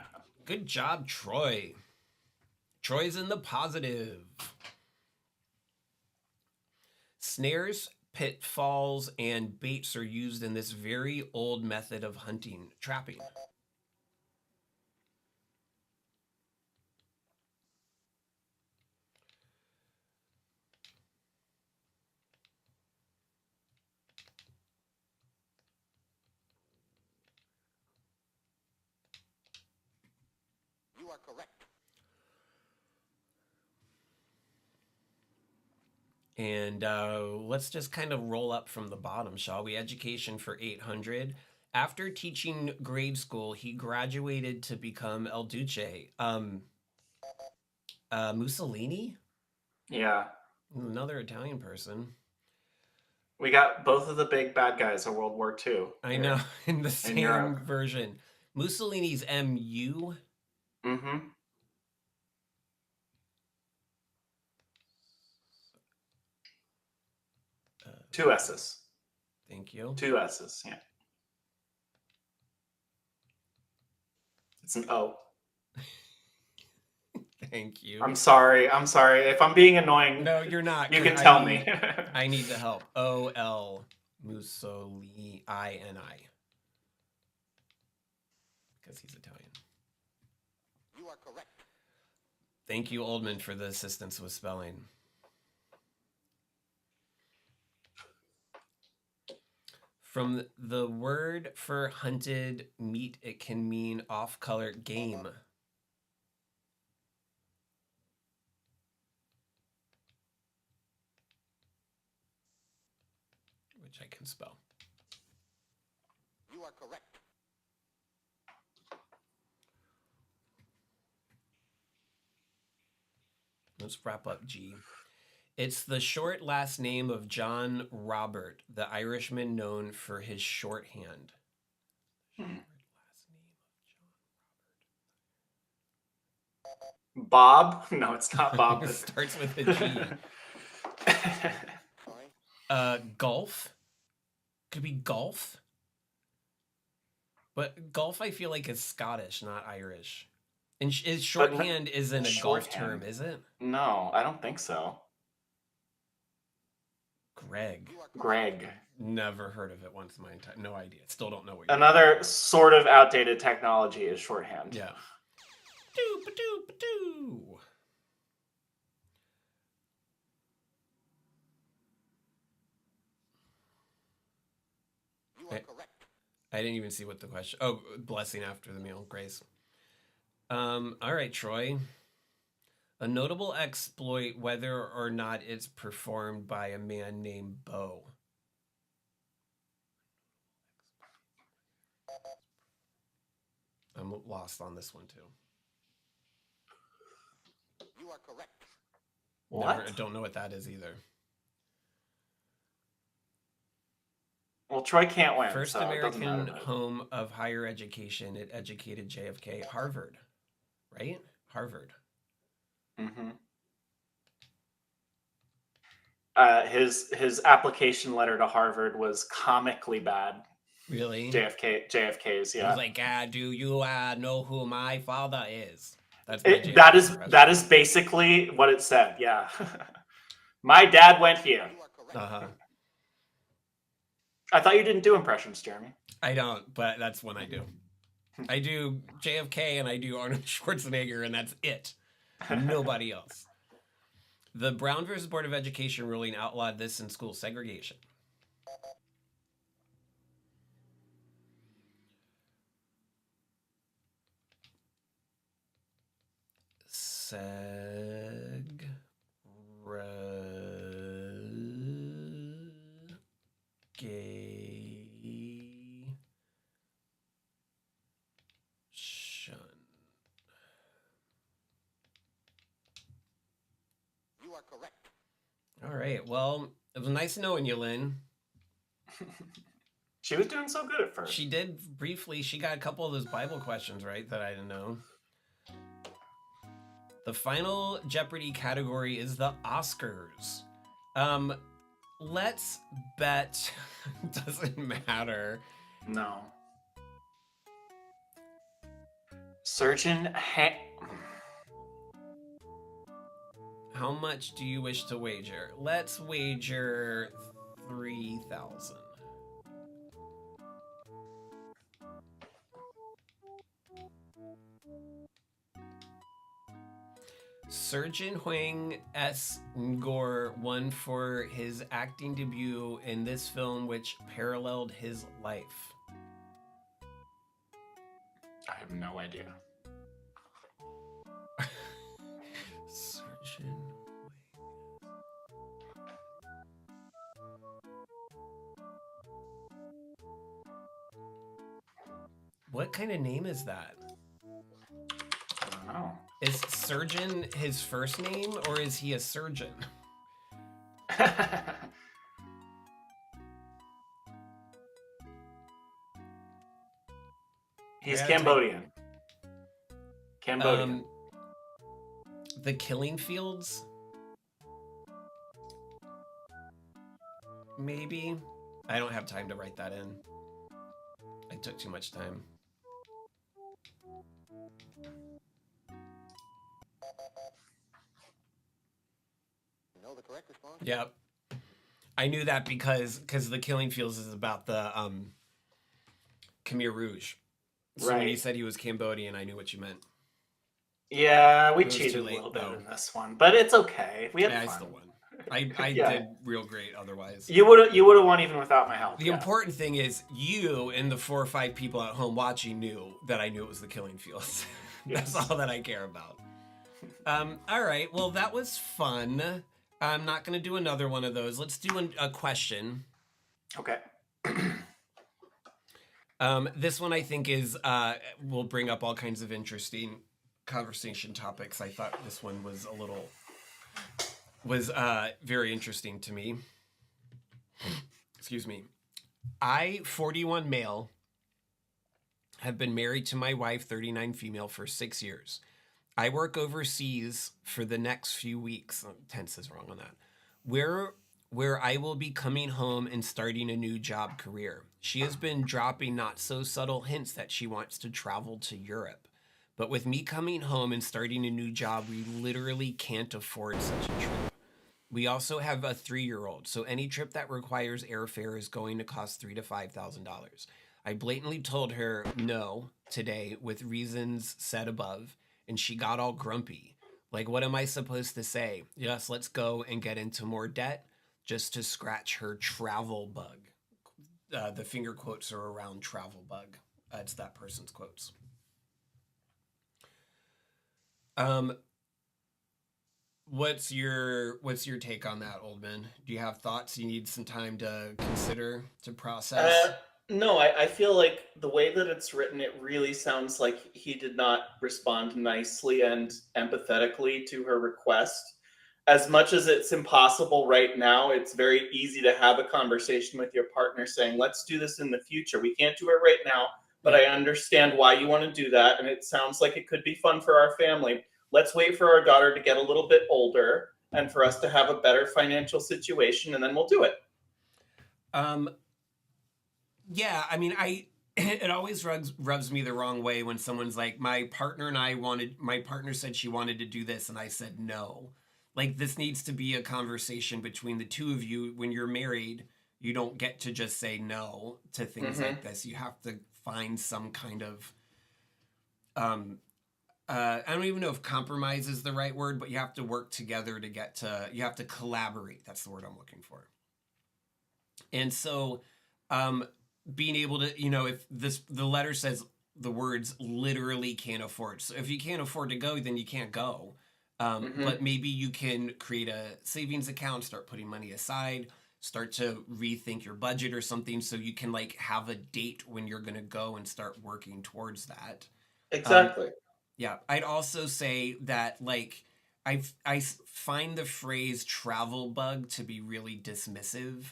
Good job, Troy. Troy's in the positive. Snares, pitfalls, and baits are used in this very old method of hunting, trapping. You are correct. And let's just kind of roll up from the bottom, shall we? Education for 800. After teaching grade school, he graduated to become El Duce. Mussolini? Yeah. Another Italian person. We got both of the big bad guys of World War II. I know, in the same Europe. version. Mussolini's M-U. Mm-hmm. 2 S's. Thank you. 2 S's, yeah. It's an O. Thank you. I'm sorry. If I'm being annoying, No, you're not. you 'cause can tell me. I need the help. O-L Mussolini. Because he's Italian. You are correct. Thank you, Oldman, for the assistance with spelling. From the word for hunted meat, it can mean off-color game. Which I can spell. You are correct. Let's wrap up G. It's the short last name of John Robert, the Irishman known for his shorthand. Bob? No, it's not Bob. It starts with a G. Sorry. Golf? Could be golf? But golf, I feel like, is Scottish, not Irish. And is shorthand isn't a golf term, is it? No, I don't think so. Greg. You are correct. Greg. Never heard of it once in my entire... No idea. Still don't know what you're Another sort of outdated technology is shorthand. Yeah. Doo-ba-doo-ba-doo. You are correct. I didn't even see what the question... Oh, blessing after the meal. Grace. All right, Troy. A notable exploit, whether or not it's performed by a man named Bo. I'm lost on this one, too. You are correct. What? I don't know what that is either. Well, Troy can't win. First so it doesn't American matter. home of higher education. It educated JFK. Harvard, right? Harvard. Mm-hmm. His application letter to Harvard was comically bad. Really? JFK's, He yeah. was like, do you know who my father is? That's That is basically what it said. Yeah. My dad went here. You are correct. Uh-huh. I thought you didn't do impressions, Jeremy. I don't, but that's when I do. I do JFK and I do Arnold Schwarzenegger, and that's it. Nobody else. The Brown versus Board of Education ruling outlawed this in school segregation. You are correct. All right. Well, it was nice knowing you, Lynn. She was doing so good at first. She did briefly. She got a couple of those Bible questions right that I didn't know. The final Jeopardy category is the Oscars. Let's bet. Doesn't matter. No. Surgeon How much do you wish to wager? Let's wager 3,000. Surgeon Huang S. Ngor won for his acting debut in this film, which paralleled his life. I have no idea. Surgeon What kind of name is that? I don't know. Is surgeon his first name, or is he a surgeon? He's Cambodian. Cambodian. The Killing Fields? maybe. I don't have time to write that in. I took too much time. You know the correct response? Yep. I knew that because the Killing Fields is about the Khmer Rouge. So when you Right. said he was Cambodian, I knew what you meant. Yeah, we It was cheated too a late, little bit though. in this one, but it's okay. We had Yeah, I fun. still won. I Yeah. did real great otherwise. You would have won even without my help. The yeah. important thing is you and the 4 or 5 people at home watching knew that I knew it was the Killing Fields. That's Yes. all that I care about. All right. Well, that was fun. I'm not going to do another one of those. Let's do a question. Okay. This one I think is will bring up all kinds of interesting conversation topics. I thought this one was very interesting to me. Excuse me. I, 41 male, have been married to my wife, 39 female, for 6 years. I work overseas for the next few weeks. Tense is wrong on that. Where I will be coming home and starting a new job career. She has been dropping not so subtle hints that she wants to travel to Europe. But with me coming home and starting a new job, we literally can't afford such a trip. We also have a 3-year-old, so any trip that requires airfare is going to cost $3,000 to $5,000. I blatantly told her no today with reasons said above, and she got all grumpy. Like, what am I supposed to say? Yes, let's go and get into more debt just to scratch her travel bug. The finger quotes are around travel bug. It's that person's quotes. What's your take on that, Oldman? Do you have thoughts? You need some time to consider, to process? No, I feel like the way that it's written, it really sounds like he did not respond nicely and empathetically to her request. As much as it's impossible right now, it's very easy to have a conversation with your partner saying, let's do this in the future. We can't do it right now, but Yeah. I understand why you want to do that. And it sounds like it could be fun for our family. Let's wait for our daughter to get a little bit older and for us to have a better financial situation, and then we'll do it. Yeah, I mean, it always rubs me the wrong way when someone's like, my partner said she wanted to do this, and I said no. Like, this needs to be a conversation between the two of you. When you're married, you don't get to just say no to things like this. You have to find some kind of, I don't even know if compromise is the right word, but you have to work together you have to collaborate. That's the word I'm looking for. And so, being able to, if the letter says the words literally can't afford. So if you can't afford to go, then you can't go. But maybe you can create a savings account, start putting money aside, start to rethink your budget or something so you can like have a date when you're going to go and start working towards that. Exactly. Yeah, I'd also say that like I find the phrase travel bug to be really dismissive.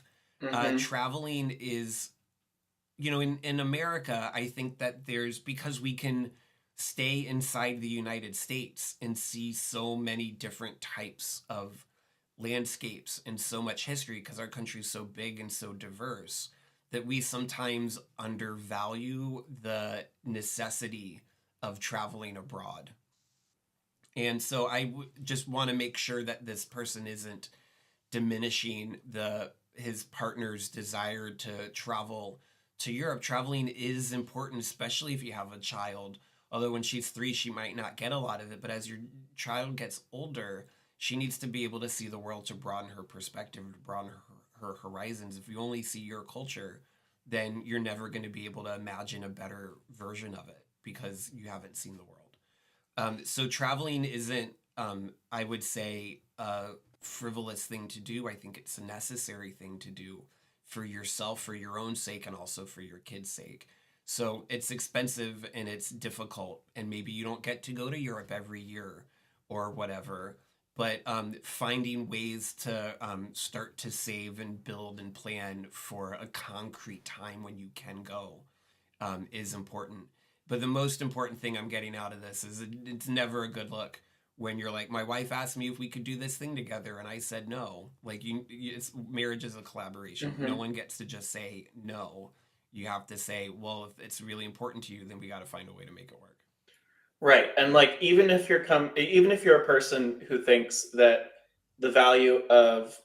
Traveling is, in America, I think that because we can stay inside the United States and see so many different types of landscapes and so much history because our country is so big and so diverse that we sometimes undervalue the necessity of traveling abroad. And so just want to make sure that this person isn't diminishing his partner's desire to travel to Europe. Traveling is important, especially if you have a child. Although when she's 3, she might not get a lot of it. But as your child gets older, she needs to be able to see the world, to broaden her perspective, to broaden her horizons. If you only see your culture, then you're never going to be able to imagine a better version of it because you haven't seen the world. So traveling isn't, I would say, a frivolous thing to do. I think it's a necessary thing to do for yourself, for your own sake, and also for your kids' sake. So it's expensive and it's difficult, and maybe you don't get to go to Europe every year or whatever. But finding ways to start to save and build and plan for a concrete time when you can go is important. But the most important thing I'm getting out of this is it's never a good look when you're like, my wife asked me if we could do this thing together, and I said no. Like marriage is a collaboration. Mm-hmm. No one gets to just say no. You have to say, well, if it's really important to you, then we got to find a way to make it work. Right. And like even if you're a person who thinks that the value of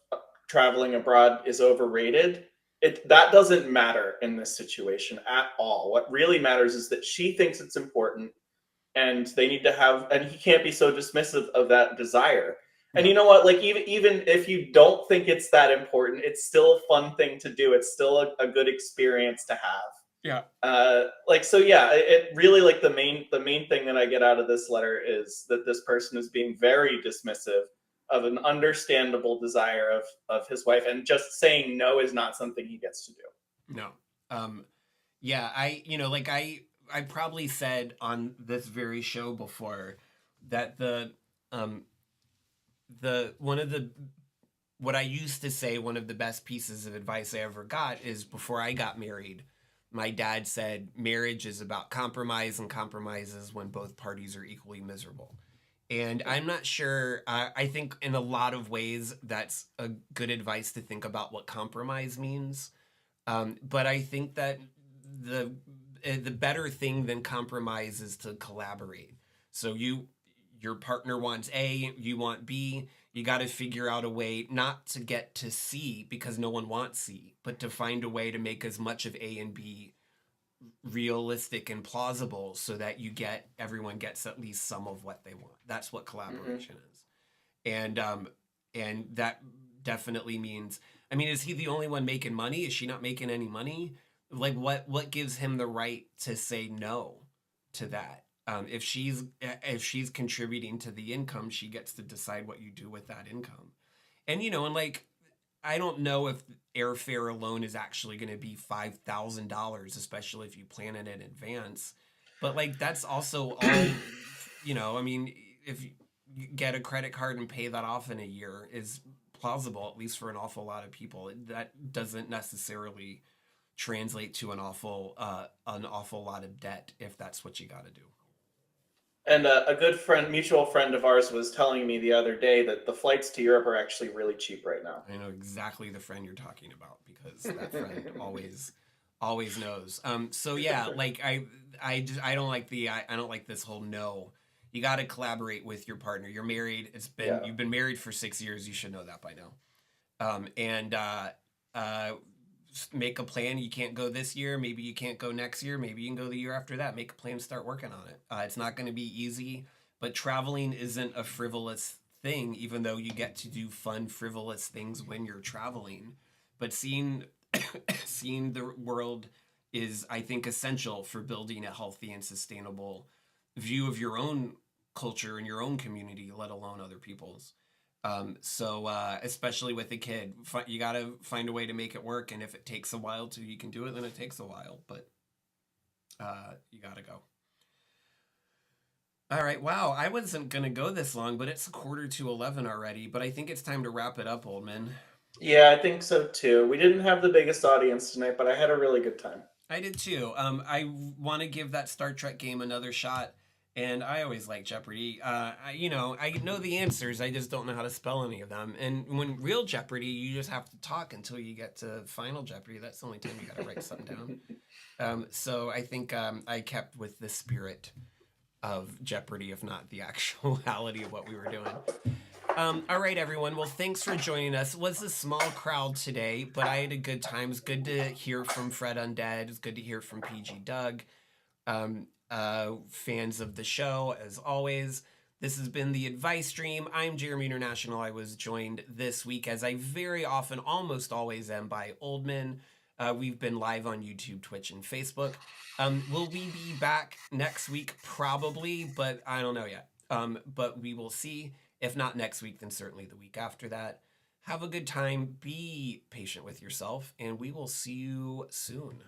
traveling abroad is overrated, that doesn't matter in this situation at all. What really matters is that she thinks it's important, and they need to have, and he can't be so dismissive of that desire. And Yeah. you know what, like even if you don't think it's that important, it's still a fun thing to do. It's still a good experience to have. Yeah. Like, so yeah, it really, like, the main thing that I get out of this letter is that this person is being very dismissive of an understandable desire of his wife, and just saying no is not something he gets to do. No. Yeah, I probably said on this very show before that um the one of the what I used to say, one of the best pieces of advice I ever got is before I got married, my dad said marriage is about compromise, and compromises when both parties are equally miserable. And I'm not sure. I think in a lot of ways that's a good advice to think about what compromise means. But I think that the the better thing than compromise is to collaborate. So your partner wants A, you want B. You got to figure out a way not to get to C because no one wants C, but to find a way to make as much of A and B realistic and plausible so that everyone gets at least some of what they want. That's what Mm-hmm. collaboration is. And that definitely means, I mean, is he the only one making money? Is she not making any money? Like what gives him the right to say no to that? If she's contributing to the income, she gets to decide what you do with that income. And like, I don't know if airfare alone is actually going to be $5,000, especially if you plan it in advance. But like that's also all, I mean, if you get a credit card and pay that off in a year is plausible, at least for an awful lot of people. That doesn't necessarily translate to an awful lot of debt if that's what you got to do. And a good friend, mutual friend of ours, was telling me the other day that the flights to Europe are actually really cheap right now. I know exactly the friend you're talking about because that friend always knows. So yeah, like I don't like I don't like this whole no. You got to collaborate with your partner. You're married. Yeah. You've been married for 6 years. You should know that by now. And uh, make a plan. You can't go this year. Maybe you can't go next year. Maybe you can go the year after that. Make a plan. Start working on it. It's not going to be easy, but traveling isn't a frivolous thing. Even though you get to do fun, frivolous things when you're traveling, but seeing seeing the world is, I think, essential for building a healthy and sustainable view of your own culture and your own community, let alone other people's. So especially with a kid, you got to find a way to make it work. And if it takes a while till you can do it, then it takes a while. But you got to go. All right. Wow. I wasn't going to go this long, but it's 11:45 already. But I think it's time to wrap it up, Oldman. Yeah, I think so too. We didn't have the biggest audience tonight, but I had a really good time. I did too. I want to give that Star Trek game another shot. And I always like Jeopardy. I know the answers. I just don't know how to spell any of them. And when real Jeopardy, you just have to talk until you get to Final Jeopardy. That's the only time you got to write something down. So I think I kept with the spirit of Jeopardy, if not the actuality of what we were doing. All right, everyone. Well, thanks for joining us. It was a small crowd today, but I had a good time. It's good to hear from Fred Undead. It's good to hear from PG Doug. Fans of the show, as always. This has been the Advice Stream. I'm Jeremy International. I was joined this week, as I very often, almost always am, by Oldman. We've been live on YouTube, Twitch, and Facebook. Will we be back next week? Probably, but I don't know yet. But we will see. If not next week, then certainly the week after that. Have a good time. Be patient with yourself, and we will see you soon.